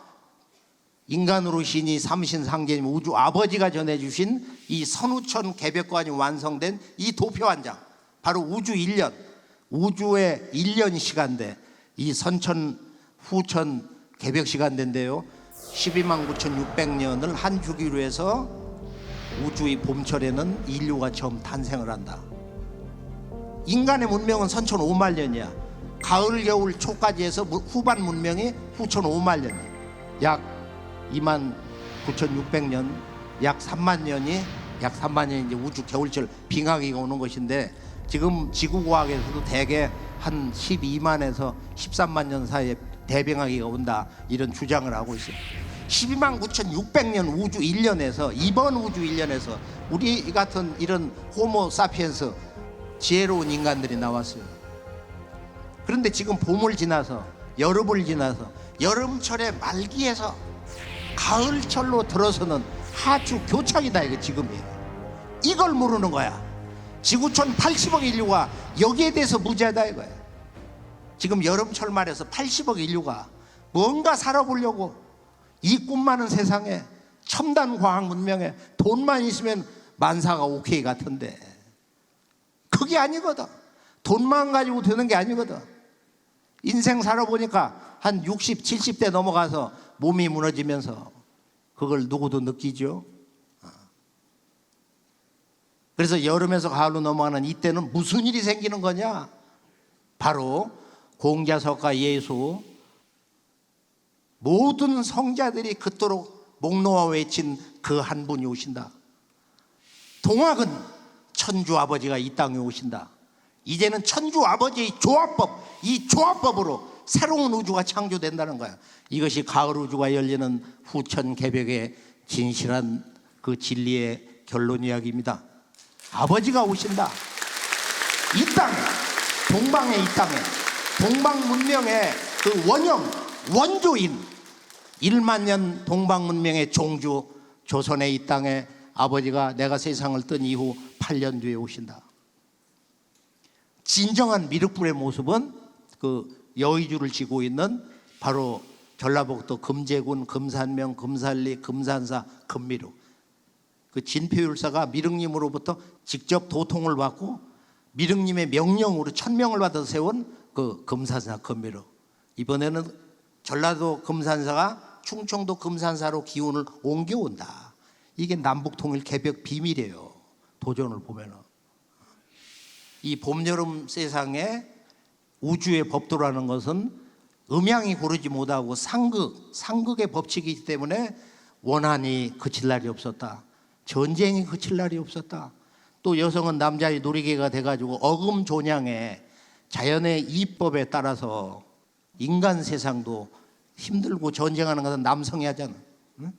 인간으로 신이 삼신상제님 우주 아버지가 전해주신 이 선우천 개벽관이 완성된 이 도표 한 장, 바로 우주 1년, 우주의 1년 시간대, 이 선천 후천 개벽 시간대인데요, 129,600년을 한 주기로 해서 우주의 봄철에는 인류가 처음 탄생을 한다. 인간의 문명은 선천 5만 년이야. 가을 겨울 초까지 해서 후반 문명이 후천 5만 년이야. 약 29,600년, 약 3만 년이 이제 우주 겨울철 빙하기가 오는 것인데, 지금 지구과학에서도 대개 한 12만에서 13만 년 사이에 대빙하기가 온다, 이런 주장을 하고 있어요. 129,600년 우주 1년에서, 이번 우주 1년에서 우리 같은 이런 호모 사피엔스 지혜로운 인간들이 나왔어요. 그런데 지금 봄을 지나서 여름을 지나서 여름철의 말기에서 가을철로 들어서는 하주 교착이다, 이게 지금이. 이걸 모르는 거야. 지구촌 80억 인류가 여기에 대해서 무지하다 이거야. 지금 여름철 말에서 80억 인류가 뭔가 살아보려고 이 꿈 많은 세상에, 첨단 과학 문명에 돈만 있으면 만사가 오케이 같은데 그게 아니거든. 돈만 가지고 되는 게 아니거든. 인생 살아보니까 한 60, 70대 넘어가서 몸이 무너지면서 그걸 누구도 느끼죠. 그래서 여름에서 가을로 넘어가는 이때는 무슨 일이 생기는 거냐? 바로 공자석과 예수, 모든 성자들이 그토록 목 놓아 외친 그 한 분이 오신다. 동학은 천주 아버지가 이 땅에 오신다. 이제는 천주 아버지의 조합법, 이 조합법으로 새로운 우주가 창조된다는 거야. 이것이 가을 우주가 열리는 후천 개벽의 진실한 그 진리의 결론 이야기입니다. 아버지가 오신다. 이 땅에, 동방의 이 땅에, 동방 문명의 그 원형, 원조인 1만 년 동방 문명의 종주 조선의 이 땅에 아버지가 내가 세상을 뜬 이후 8년 뒤에 오신다. 진정한 미륵불의 모습은 그 여의주를 지고 있는 바로 전라북도 금제군, 금산명, 금산리, 금산사, 금미륵. 그 진표율사가 미륵님으로부터 직접 도통을 받고 미륵님의 명령으로 천명을 받아서 세운 그 금산사, 금미륵. 이번에는 전라도 금산사가 충청도 금산사로 기운을 옮겨온다. 이게 남북통일 개벽 비밀이에요. 도전을 보면은. 이 봄, 여름 세상에 우주의 법도라는 것은 음양이 고르지 못하고 상극의 법칙이기 때문에 원한이 그칠 날이 없었다. 전쟁이 그칠 날이 없었다. 또 여성은 남자의 놀이개가 돼가지고 어금존양에 자연의 이법에 따라서 인간 세상도 힘들고 전쟁하는 것은 남성이 하잖아. 응?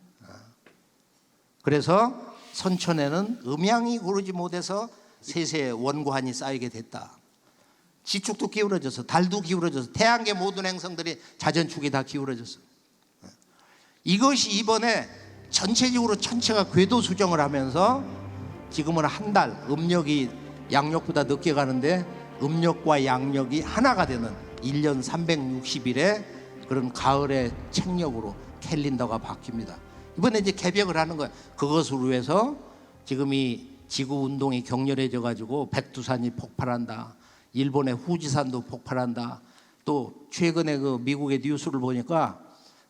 그래서 선천에는 음양이 고르지 못해서 세세의 원고한이 쌓이게 됐다. 지축도 기울어져서, 달도 기울어져서, 태양계 모든 행성들이 자전축이 다 기울어졌어. 이것이 이번에 전체적으로 천체가 궤도 수정을 하면서 지금은 한 달, 음력이 양력보다 늦게 가는데 음력과 양력이 하나가 되는 1년 360일의 그런 가을의 책력으로 캘린더가 바뀝니다. 이번에 이제 개벽을 하는 거야. 그것을 위해서 지금 이 지구 운동이 격렬해져 가지고 백두산이 폭발한다. 일본의 후지산도 폭발한다. 또 최근에 그 미국의 뉴스를 보니까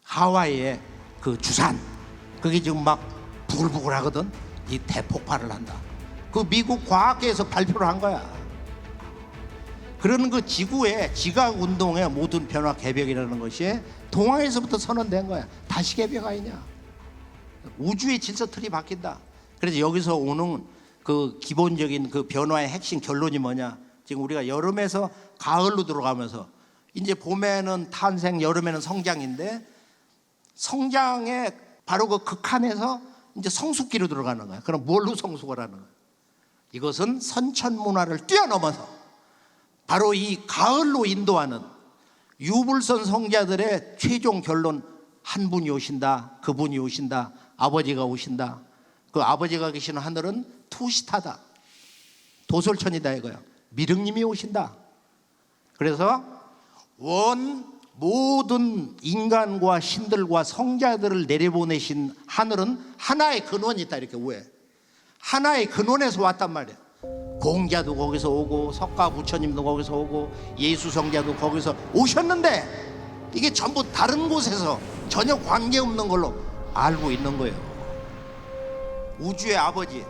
하와이의 그 주산, 그게 지금 막 부글부글 하거든. 이 대폭발을 한다. 그 미국 과학계에서 발표를 한 거야. 그런 그 지구의 지각 운동의 모든 변화 개벽이라는 것이 동화에서부터 선언된 거야. 다시 개벽 아니냐. 우주의 질서 틀이 바뀐다. 그래서 여기서 오는 그 기본적인 그 변화의 핵심 결론이 뭐냐? 지금 우리가 여름에서 가을로 들어가면서 이제 봄에는 탄생, 여름에는 성장인데 성장의 바로 그 극한에서 이제 성숙기로 들어가는 거야. 그럼 뭘로 성숙을 하는 거야? 이것은 선천 문화를 뛰어넘어서 바로 이 가을로 인도하는 유불선 성자들의 최종 결론, 한 분이 오신다, 그분이 오신다, 아버지가 오신다. 그 아버지가 계시는 하늘은 투시타다, 도솔천이다 이거야. 미륵님이 오신다. 그래서 모든 인간과 신들과 성자들을 내려보내신 하늘은 하나의 근원이 있다, 이렇게 왜? 하나의 근원에서 왔단 말이야. 공자도 거기서 오고 석가 부처님도 거기서 오고 예수 성자도 거기서 오셨는데 이게 전부 다른 곳에서 전혀 관계없는 걸로 알고 있는 거예요. 우주의 아버지,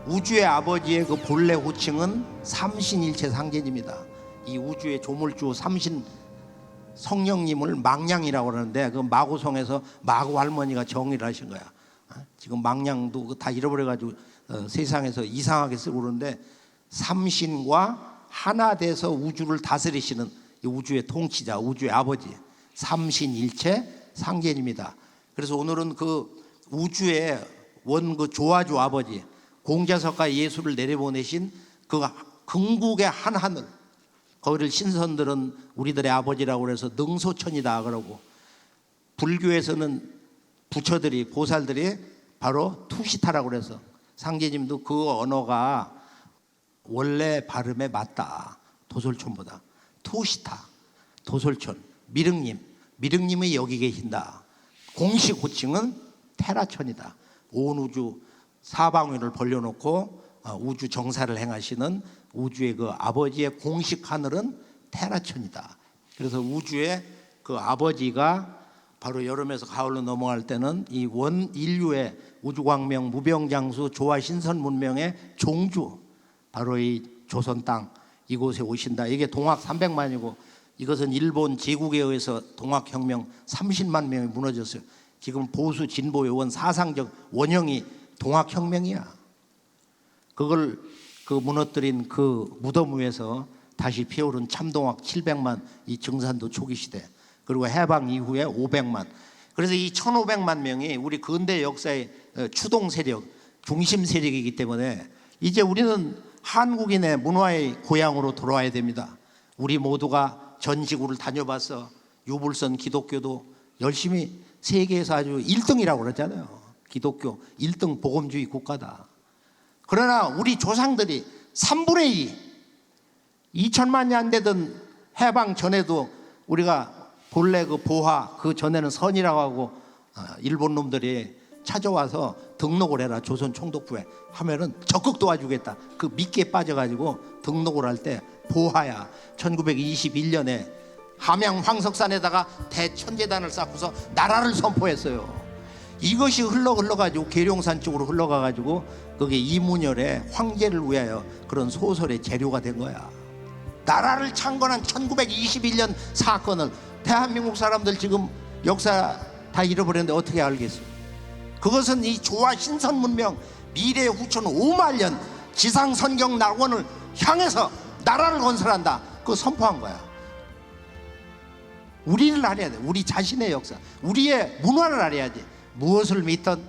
우주의 아버지의 그 본래 호칭은 삼신일체 상제입니다. 이 우주의 조물주 삼신 성령님을 망냥이라고 그러는데 그 마고성에서 마고 할머니가 정의를 하신 거야. 지금 망냥도 다 잃어버려가지고 세상에서 이상하게 쓰고 그러는데 삼신과 하나 돼서 우주를 다스리시는 이 우주의 통치자, 우주의 아버지, 삼신일체 상제입니다. 그래서 오늘은 그 우주의 원 그 조화주 아버지, 공자석가 예수를 내려보내신 그 궁극의 한 하늘, 거기를 신선들은 우리들의 아버지라고 해서 능소천이다 그러고, 불교에서는 부처들이 보살들이 바로 투시타라고 그래서 상제님도 그 언어가 원래 발음에 맞다. 도솔촌보다 투시타, 도솔촌, 미륵님이 여기 계신다. 공식 호칭은 테라천이다. 온 우주 사방위를 벌려놓고 우주 정사를 행하시는 우주의 그 아버지의 공식 하늘은 테라천이다. 그래서 우주의 그 아버지가 바로 여름에서 가을로 넘어갈 때는 이 원 인류의 우주광명 무병장수 조화 신선 문명의 종주, 바로 이 조선 땅 이곳에 오신다. 이게 동학 300만이고 이것은 일본 제국에 의해서 동학혁명 30만 명이 무너졌어요. 지금 보수 진보 요원 사상적 원형이 동학혁명이야. 그걸 그 무너뜨린 그 무덤 위에서 다시 피어오른 참동학 700만, 이 증산도 초기 시대, 그리고 해방 이후에 500만. 그래서 이 1500만 명이 우리 근대 역사의 추동 세력, 중심 세력이기 때문에 이제 우리는 한국인의 문화의 고향으로 돌아와야 됩니다. 우리 모두가 전 지구를 다녀봐서 유불선 기독교도 열심히 세계에서 아주 1등이라고 그러잖아요. 기독교 1등 복음주의 국가다. 그러나 우리 조상들이 3분의 2, 2000만이 안 되던 해방 전에도 우리가 본래 그 보화, 그 전에는 선이라고 하고 일본 놈들이 찾아와서 등록을 해라 조선 총독부에 하면은 적극 도와주겠다. 그 미끼에 빠져가지고 등록을 할 때 보화야. 1921년에 함양 황석산에다가 대천재단을 쌓고서 나라를 선포했어요. 이것이 흘러가지고 계룡산 쪽으로 흘러가가지고 그게 이문열의 황제를 위하여 그런 소설의 재료가 된 거야. 나라를 창건한 1921년 사건을 대한민국 사람들 지금 역사 다 잃어버렸는데 어떻게 알겠어요? 그것은 이 조화 신선 문명 미래의 후촌 5만 년 지상 선경 낙원을 향해서 나라를 건설한다. 그거 선포한 거야. 우리를 알아야 돼. 우리 자신의 역사, 우리의 문화를 알아야지. 무엇을 믿던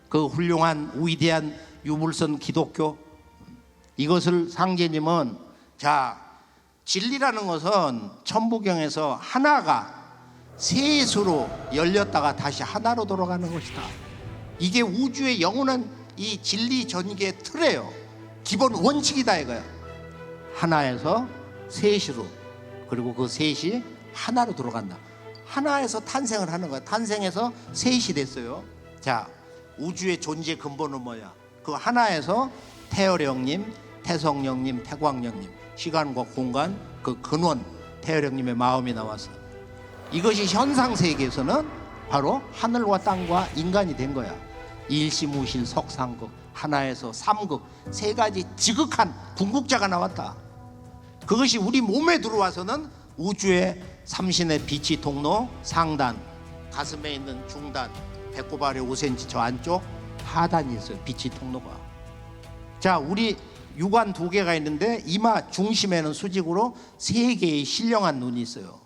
그 훌륭한 위대한 유물선 기독교, 이것을 상제님은 자, 진리라는 것은 천부경에서 하나가 셋으로 열렸다가 다시 하나로 돌아가는 것이다. 이게 우주의 영원한 이 진리 전개의 틀이에요. 기본 원칙이다 이거야. 하나에서 셋으로, 그리고 그 셋이 하나로 돌아간다. 하나에서 탄생을 하는 거야. 탄생해서 셋이 됐어요. 자, 우주의 존재 근본은 뭐야? 그 하나에서 태어령님, 태성령님, 태광령님, 시간과 공간 그 근원 태어령님의 마음이 나왔어. 이것이 현상 세계에서는 바로 하늘과 땅과 인간이 된 거야. 일시무실 석상극, 하나에서 삼극, 세 가지 지극한 궁극자가 나왔다. 그것이 우리 몸에 들어와서는 우주의 삼신의 빛이 통로, 상단, 가슴에 있는 중단, 배꼽 아래 5cm 저 안쪽 하단이 있어요. 빛이 통로가. 자, 우리 육안 2개가 있는데 이마 중심에는 수직으로 3개의 신령한 눈이 있어요.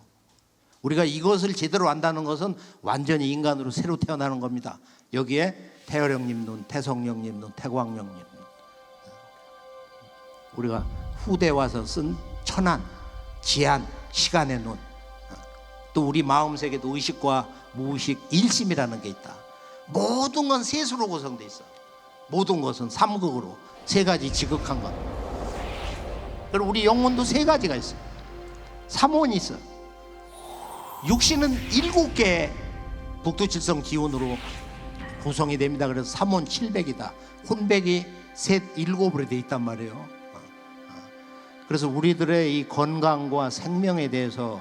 우리가 이것을 제대로 안다는 것은 완전히 인간으로 새로 태어나는 겁니다. 여기에 태어령님 눈, 태성령님 눈, 태광령님 눈, 우리가 후대 와서 쓴 천안, 지안, 시간의 눈, 또 우리 마음세계도 의식과 무의식, 일심이라는 게 있다. 모든 건 셋으로 구성되어 있어. 모든 것은 삼극으로, 3가지 지극한 것. 그리고 우리 영혼도 3가지가 있어. 삼원이 있어. 육신은 7개의 북두칠성 기운으로 구성이 됩니다. 그래서 삼원 700이다. 혼백이 셋 7으로 되어 있단 말이에요. 그래서 우리들의 이 건강과 생명에 대해서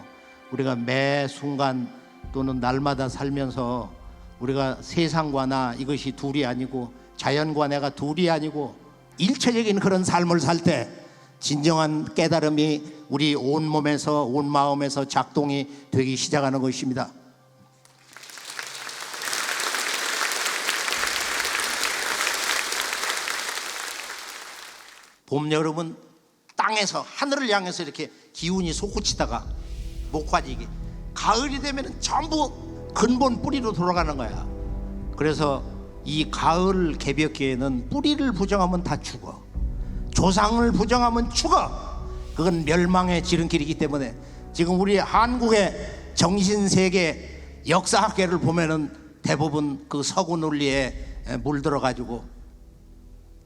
우리가 매 순간 또는 날마다 살면서 우리가 세상과 나 이것이 둘이 아니고 자연과 내가 둘이 아니고 일체적인 그런 삶을 살 때 진정한 깨달음이 우리 온 몸에서 온 마음에서 작동이 되기 시작하는 것입니다. 봄, 여름은 땅에서 하늘을 향해서 이렇게 기운이 솟구치다가 목화지기, 가을이 되면 전부 근본 뿌리로 돌아가는 거야. 그래서 이 가을 개벽기에는 뿌리를 부정하면 다 죽어. 조상을 부정하면 죽어. 그건 멸망의 지름길이기 때문에 지금 우리 한국의 정신세계 역사학계를 보면은 대부분 그 서구 논리에 물들어가지고,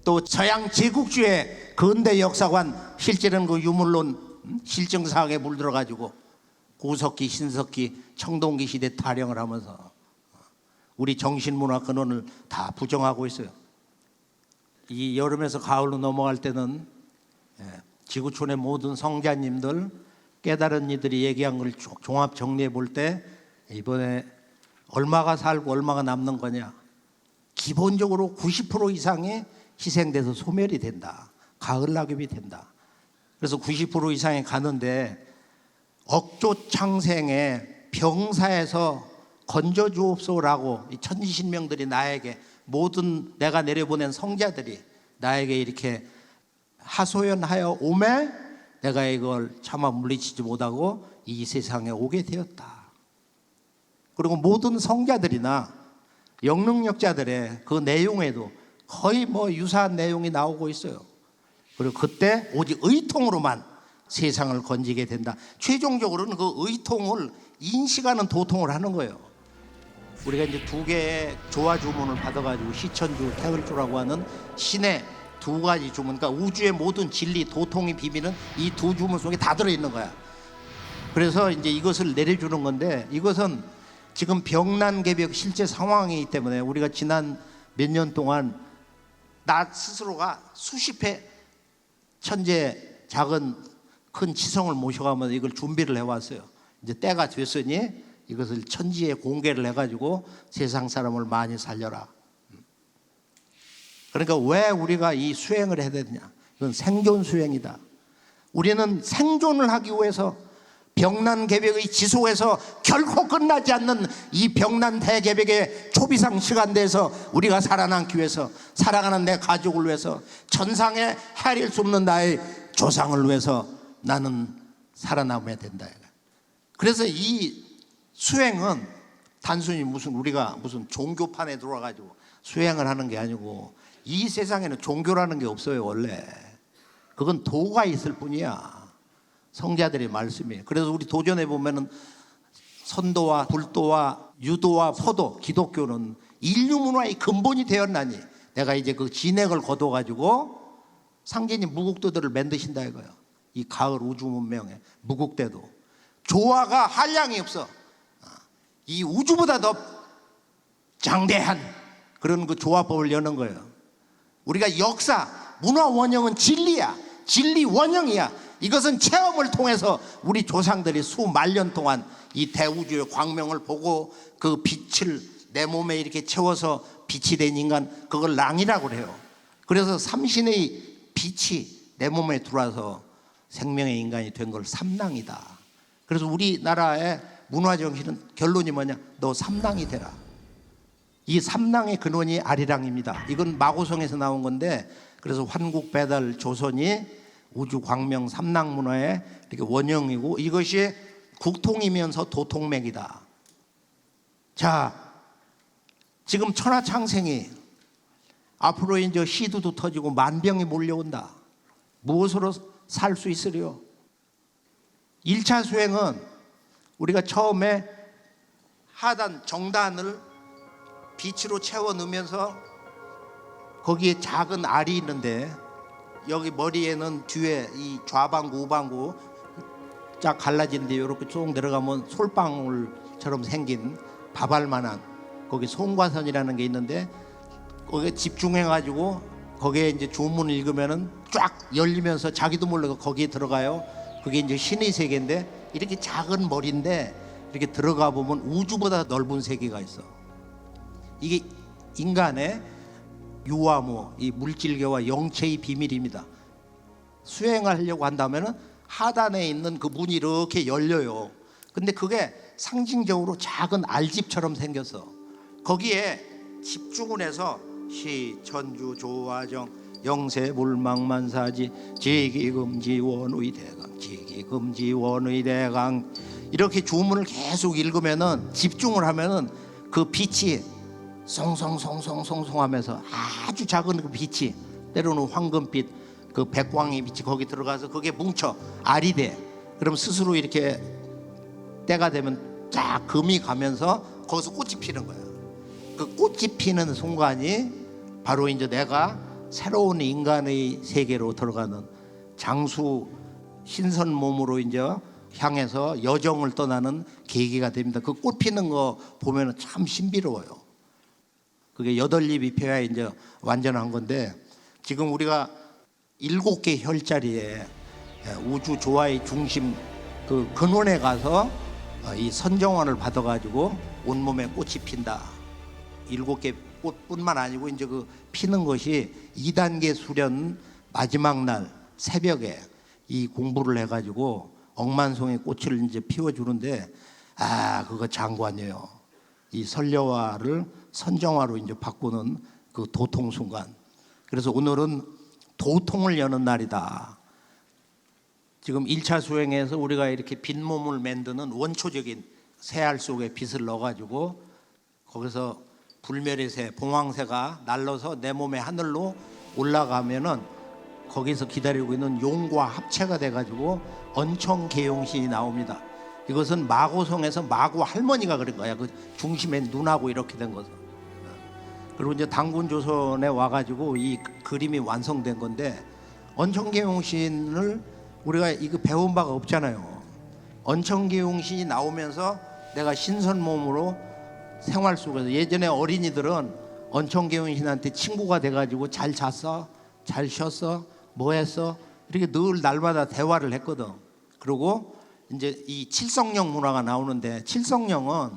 또 서양 제국주의 근대 역사관 실제는 그 유물론 실증사학에 물들어가지고 구석기, 신석기, 청동기 시대 타령을 하면서 우리 정신문화 근원을 다 부정하고 있어요. 이 여름에서 가을로 넘어갈 때는 지구촌의 모든 성자님들, 깨달은 이들이 얘기한 걸 종합 정리해 볼 때 이번에 얼마가 살고 얼마가 남는 거냐, 기본적으로 90% 이상이 희생돼서 소멸이 된다. 가을 낙엽이 된다. 그래서 90% 이상이 가는데 억조창생의 병사에서 건져주옵소라고 이 천지신명들이 나에게, 모든 내가 내려보낸 성자들이 나에게 이렇게 하소연하여 오매 내가 이걸 차마 물리치지 못하고 이 세상에 오게 되었다. 그리고 모든 성자들이나 영능력자들의 그 내용에도 거의 뭐 유사한 내용이 나오고 있어요. 그리고 그때 오직 의통으로만 세상을 건지게 된다. 최종적으로는 그 의통을 인식하는 도통을 하는 거예요. 우리가 이제 두 개의 조화 주문을 받아가지고 시천주, 태을주라고 하는 신의 두 가지 주문, 그러니까 우주의 모든 진리, 도통의 비밀은 이 두 주문 속에 다 들어있는 거야. 그래서 이제 이것을 내려주는 건데, 이것은 지금 병난개벽 실제 상황이기 때문에 우리가 지난 몇 년 동안 나 스스로가 수십 회 천재 작은 큰 지성을 모셔가면서 이걸 준비를 해왔어요. 이제 때가 됐으니 이것을 천지에 공개를 해가지고 세상 사람을 많이 살려라. 그러니까 왜 우리가 이 수행을 해야 되느냐, 이건 생존 수행이다. 우리는 생존을 하기 위해서 병난개벽의 지속에서 결코 끝나지 않는 이 병난대개벽의 초비상 시간대에서 우리가 살아남기 위해서, 살아가는 내 가족을 위해서, 천상에 헤아릴 수 없는 나의 조상을 위해서 나는 살아남아야 된다. 그래서 이 수행은 단순히 우리가 무슨 종교판에 들어와가지고 수행을 하는 게 아니고, 이 세상에는 종교라는 게 없어요. 원래 그건 도가 있을 뿐이야. 성자들의 말씀이에요. 그래서 우리 도전에 보면은 선도와 불도와 유도와 포도, 기독교는 인류 문화의 근본이 되었나니 내가 이제 그 진액을 거둬가지고 상진이 무국도들을 만드신다 이거예요. 이 가을 우주 문명에 무국대도 조화가 한량이 없어. 이 우주보다 더 장대한 그런 그 조화법을 여는 거예요. 우리가 역사, 문화 원형은 진리야. 진리 원형이야. 이것은 체험을 통해서 우리 조상들이 수만 년 동안 이 대우주의 광명을 보고 그 빛을 내 몸에 이렇게 채워서 빛이 된 인간, 그걸 랑이라고 그래요. 그래서 삼신의 빛이 내 몸에 들어와서 생명의 인간이 된 걸 삼랑이다. 그래서 우리나라의 문화 정신은 결론이 뭐냐, 너 삼랑이 되라. 이 삼랑의 근원이 아리랑입니다. 이건 마고성에서 나온 건데, 그래서 환국배달 조선이 우주 광명 삼랑 문화의 이렇게 원형이고, 이것이 국통이면서 도통맥이다. 자, 지금 천하창생이 앞으로 이제 시두도 터지고 만병이 몰려온다. 무엇으로 살 수 있으려? 1차 수행은 우리가 처음에 하단 정단을 빛으로 채워 넣으면서 거기에 작은 알이 있는데, 여기 머리에는 뒤에 이 좌방구 우방구 쫙 갈라지는데 이렇게 쭉 내려가면 솔방울처럼 생긴 밥알만한 거기 송과선이라는 게 있는데, 거기에 집중해 가지고 거기에 이제 주문을 읽으면은 쫙 열리면서 자기도 모르게 거기에 들어가요. 그게 이제 신의 세계인데 이렇게 작은 머리인데 이렇게 들어가 보면 우주보다 넓은 세계가 있어. 이게 인간의 유아무, 이 물질계와 영체의 비밀입니다. 수행하려고 한다면은 하단에 있는 그 문이 이렇게 열려요. 근데 그게 상징적으로 작은 알집처럼 생겼어. 거기에 집중을 해서 시, 천주, 조화정, 영세, 물망만사지, 지기금지, 원의 대강, 지기금지, 원의 대강, 이렇게 주문을 계속 읽으면은, 집중을 하면은 그 빛이 송송송송송송하면서 아주 작은 그 빛이, 때로는 황금빛, 그 백광의 빛이 거기 들어가서 그게 뭉쳐 알이 돼. 그럼 스스로 이렇게 때가 되면 쫙 금이 가면서 거기서 꽃이 피는 거야. 그 꽃이 피는 순간이 바로 이제 내가 새로운 인간의 세계로 들어가는, 장수 신선 몸으로 이제 향해서 여정을 떠나는 계기가 됩니다. 그 꽃 피는 거 보면은 참 신비로워요. 그게 8입이 펴야 이제 완전한 건데, 지금 우리가 7개 혈자리에 우주 조화의 중심 그 근원에 가서 이 선정원을 받아가지고 온몸에 꽃이 핀다. 7개 꽃뿐만 아니고 이제 그 피는 것이 2단계 수련 마지막 날 새벽에 이 공부를 해가지고 억만송의 꽃을 이제 피워주는데, 아, 그거 장관이에요. 이 선려화를 선정화로 이제 바꾸는 그 도통 순간. 그래서 오늘은 도통을 여는 날이다. 지금 1차 수행에서 우리가 이렇게 빈몸을 만드는 원초적인 새알 속에 빛을 넣어가지고 거기서 불멸의 새, 봉황새가 날라서 내 몸의 하늘로 올라가면은 거기서 기다리고 있는 용과 합체가 돼가지고 언청계용신이 나옵니다. 이것은 마고성에서 마고 할머니가 그린 거야. 그 중심에 눈하고 이렇게 된 것은. 그리고 이제 당군조선에 와가지고 이 그림이 완성된 건데, 언청계용신을 우리가 이거 배운 바가 없잖아요. 언청계용신이 나오면서 내가 신선 몸으로 생활 속에서, 예전에 어린이들은 언청계용신한테 친구가 돼가지고 잘 잤어? 잘 쉬었어? 뭐 했어? 이렇게 늘 날마다 대화를 했거든. 그리고 이제 이 칠성령 문화가 나오는데, 칠성령은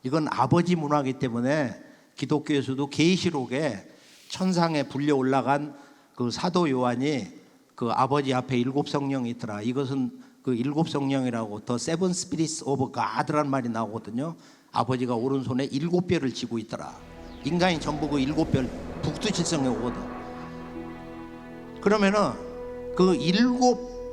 이건 아버지 문화이기 때문에 기독교에서도 계시록에 천상에 불려 올라간 그 사도 요한이 그 아버지 앞에 7성령이 있더라. 이것은 그 7성령이라고 더 세븐 스피릿스 오브 가드라는 말이 나오거든요. 아버지가 오른손에 7별을 쥐고 있더라. 인간이 전부 그 7별 북두칠성에 오거든. 그러면은 그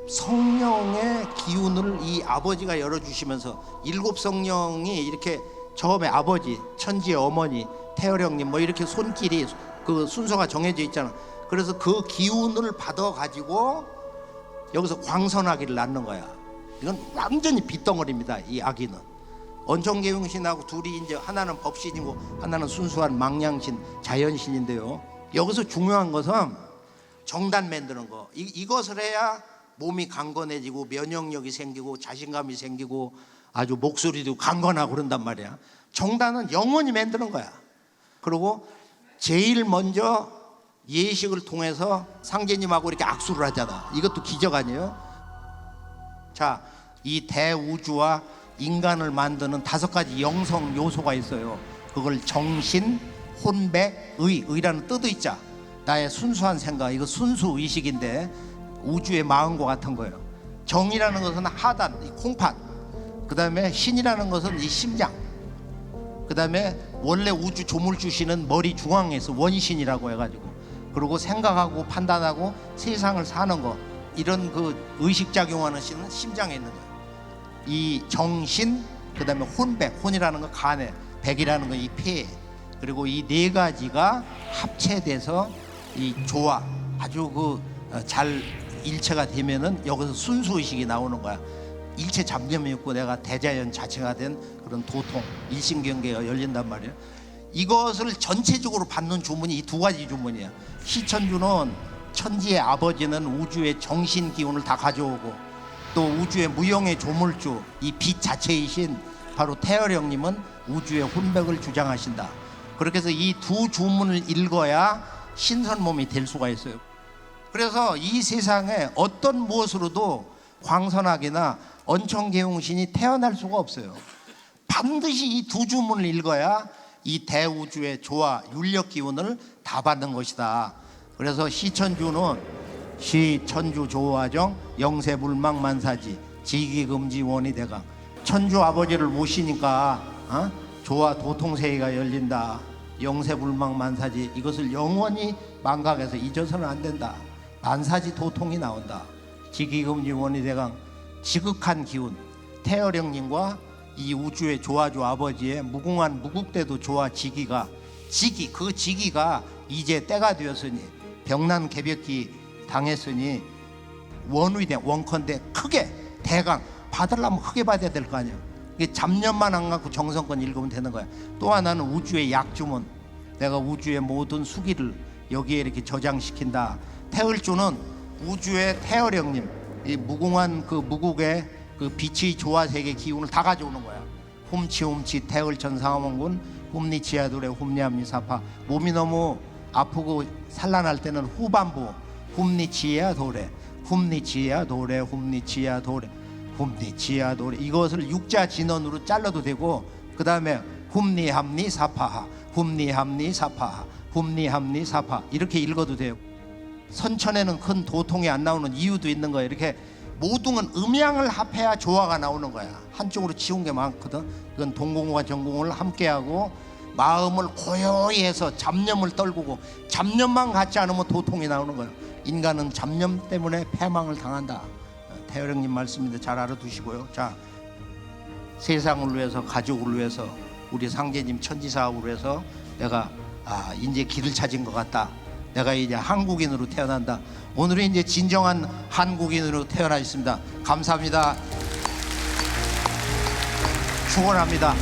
7성령의 기운을 이 아버지가 열어주시면서, 7성령이 이렇게 처음에 아버지, 천지의 어머니, 태어령님 뭐 이렇게 손길이 그 순서가 정해져 있잖아. 그래서 그 기운을 받아가지고 여기서 광선아기를 낳는 거야. 이건 완전히 빗덩어리입니다. 이 아기는 언청계용신하고 둘이 이제 하나는 법신이고 하나는 순수한 망량신, 자연신인데요. 여기서 중요한 것은 정단 만드는 거. 이것을 해야 몸이 강건해지고 면역력이 생기고 자신감이 생기고 아주 목소리도 강건하고 그런단 말이야. 정단은 영원히 만드는 거야. 그리고 제일 먼저 예식을 통해서 상제님하고 이렇게 악수를 하잖아. 이것도 기적 아니에요? 자, 이 대우주와 인간을 만드는 5가지 영성 요소가 있어요. 그걸 정신, 혼백, 의라는 뜻의자. 나의 순수한 생각, 이거 순수 의식인데 우주의 마음과 같은 거예요. 정이라는 것은 하단, 이 콩팥. 그 다음에 신이라는 것은 이 심장. 그 다음에 원래 우주 조물주신은 머리 중앙에서 원신이라고 해가지고, 그리고 생각하고 판단하고 세상을 사는 거, 이런 그 의식작용하는 신은 심장에 있는 거예요. 이 정신, 그 다음에 혼백, 혼이라는 거 간에, 백이라는 거 이 폐, 그리고 이 4가지가 합체돼서 이 조화, 아주 그 잘 일체가 되면은 여기서 순수의식이 나오는 거야. 일체 잡념이 없고 내가 대자연 자체가 된 그런 도통, 일심경계가 열린단 말이에요. 이것을 전체적으로 받는 주문이 이 2가지 주문이야. 시천주는 천지의 아버지는 우주의 정신 기운을 다 가져오고, 또 우주의 무형의 조물주, 이 빛 자체이신 바로 태어령님은 우주의 혼백을 주장하신다. 그렇게 해서 이 2 주문을 읽어야 신선 몸이 될 수가 있어요. 그래서 이 세상에 어떤 무엇으로도 광선학이나 언천계용신이 태어날 수가 없어요. 반드시 이 두 주문을 읽어야 이 대우주의 조화 윤력 기운을 다 받는 것이다. 그래서 시천주는 시천주 조화정 영세불망 만사지 지기금지 원이대강. 천주 아버지를 모시니까 조화 도통세계가 열린다. 영세불망 만사지, 이것을 영원히 망각해서 잊어서는 안 된다. 만사지 도통이 나온다. 지기금지 원이대강. 지극한 기운, 태어령님과 이 우주의 조화주 아버지의 무궁한 무국대도 조화 지기가, 그 지기가 이제 때가 되었으니, 병난 개벽기 당했으니 원위대 원컨대 크게 대강 받으려면 크게 받아야 될 거 아니야. 이게 잡념만 안 갖고 정성껏 읽으면 되는 거야. 또 하나는 우주의 약주문, 내가 우주의 모든 수기를 여기에 이렇게 저장시킨다. 태을주는 우주의 태어령님, 이 무궁한 그 무국의 그 빛의 조화세계 기운을 다 가져오는 거야. 훔치 태을천상화원군 훔니치야도래 훔니함니사파. 몸이 너무 아프고 산란할 때는 후반부 훔니치야도래 훔니치야도래 훔니치야도래 훔니치야도래, 이것을 육자진언으로 잘라도 되고, 그 다음에 훔니함니사파하 훔니함니사파하 훔니함니사파 이렇게 읽어도 돼요. 선천에는 큰 도통이 안 나오는 이유도 있는 거예요. 이렇게 모든 음양을 합해야 조화가 나오는 거야. 한쪽으로 치운 게 많거든. 그건 동공과 전공을 함께하고 마음을 고요히 해서 잡념을 떨구고, 잡념만 갖지 않으면 도통이 나오는 거예요. 인간은 잡념 때문에 패망을 당한다. 태어령님 말씀인데 잘 알아두시고요. 자, 세상을 위해서, 가족을 위해서, 우리 상제님 천지사업을 위해서 내가 이제 길을 찾은 것 같다. 내가 이제 한국인으로 태어난다. 오늘은 이제 진정한 한국인으로 태어나셨습니다. 감사합니다. 축원합니다.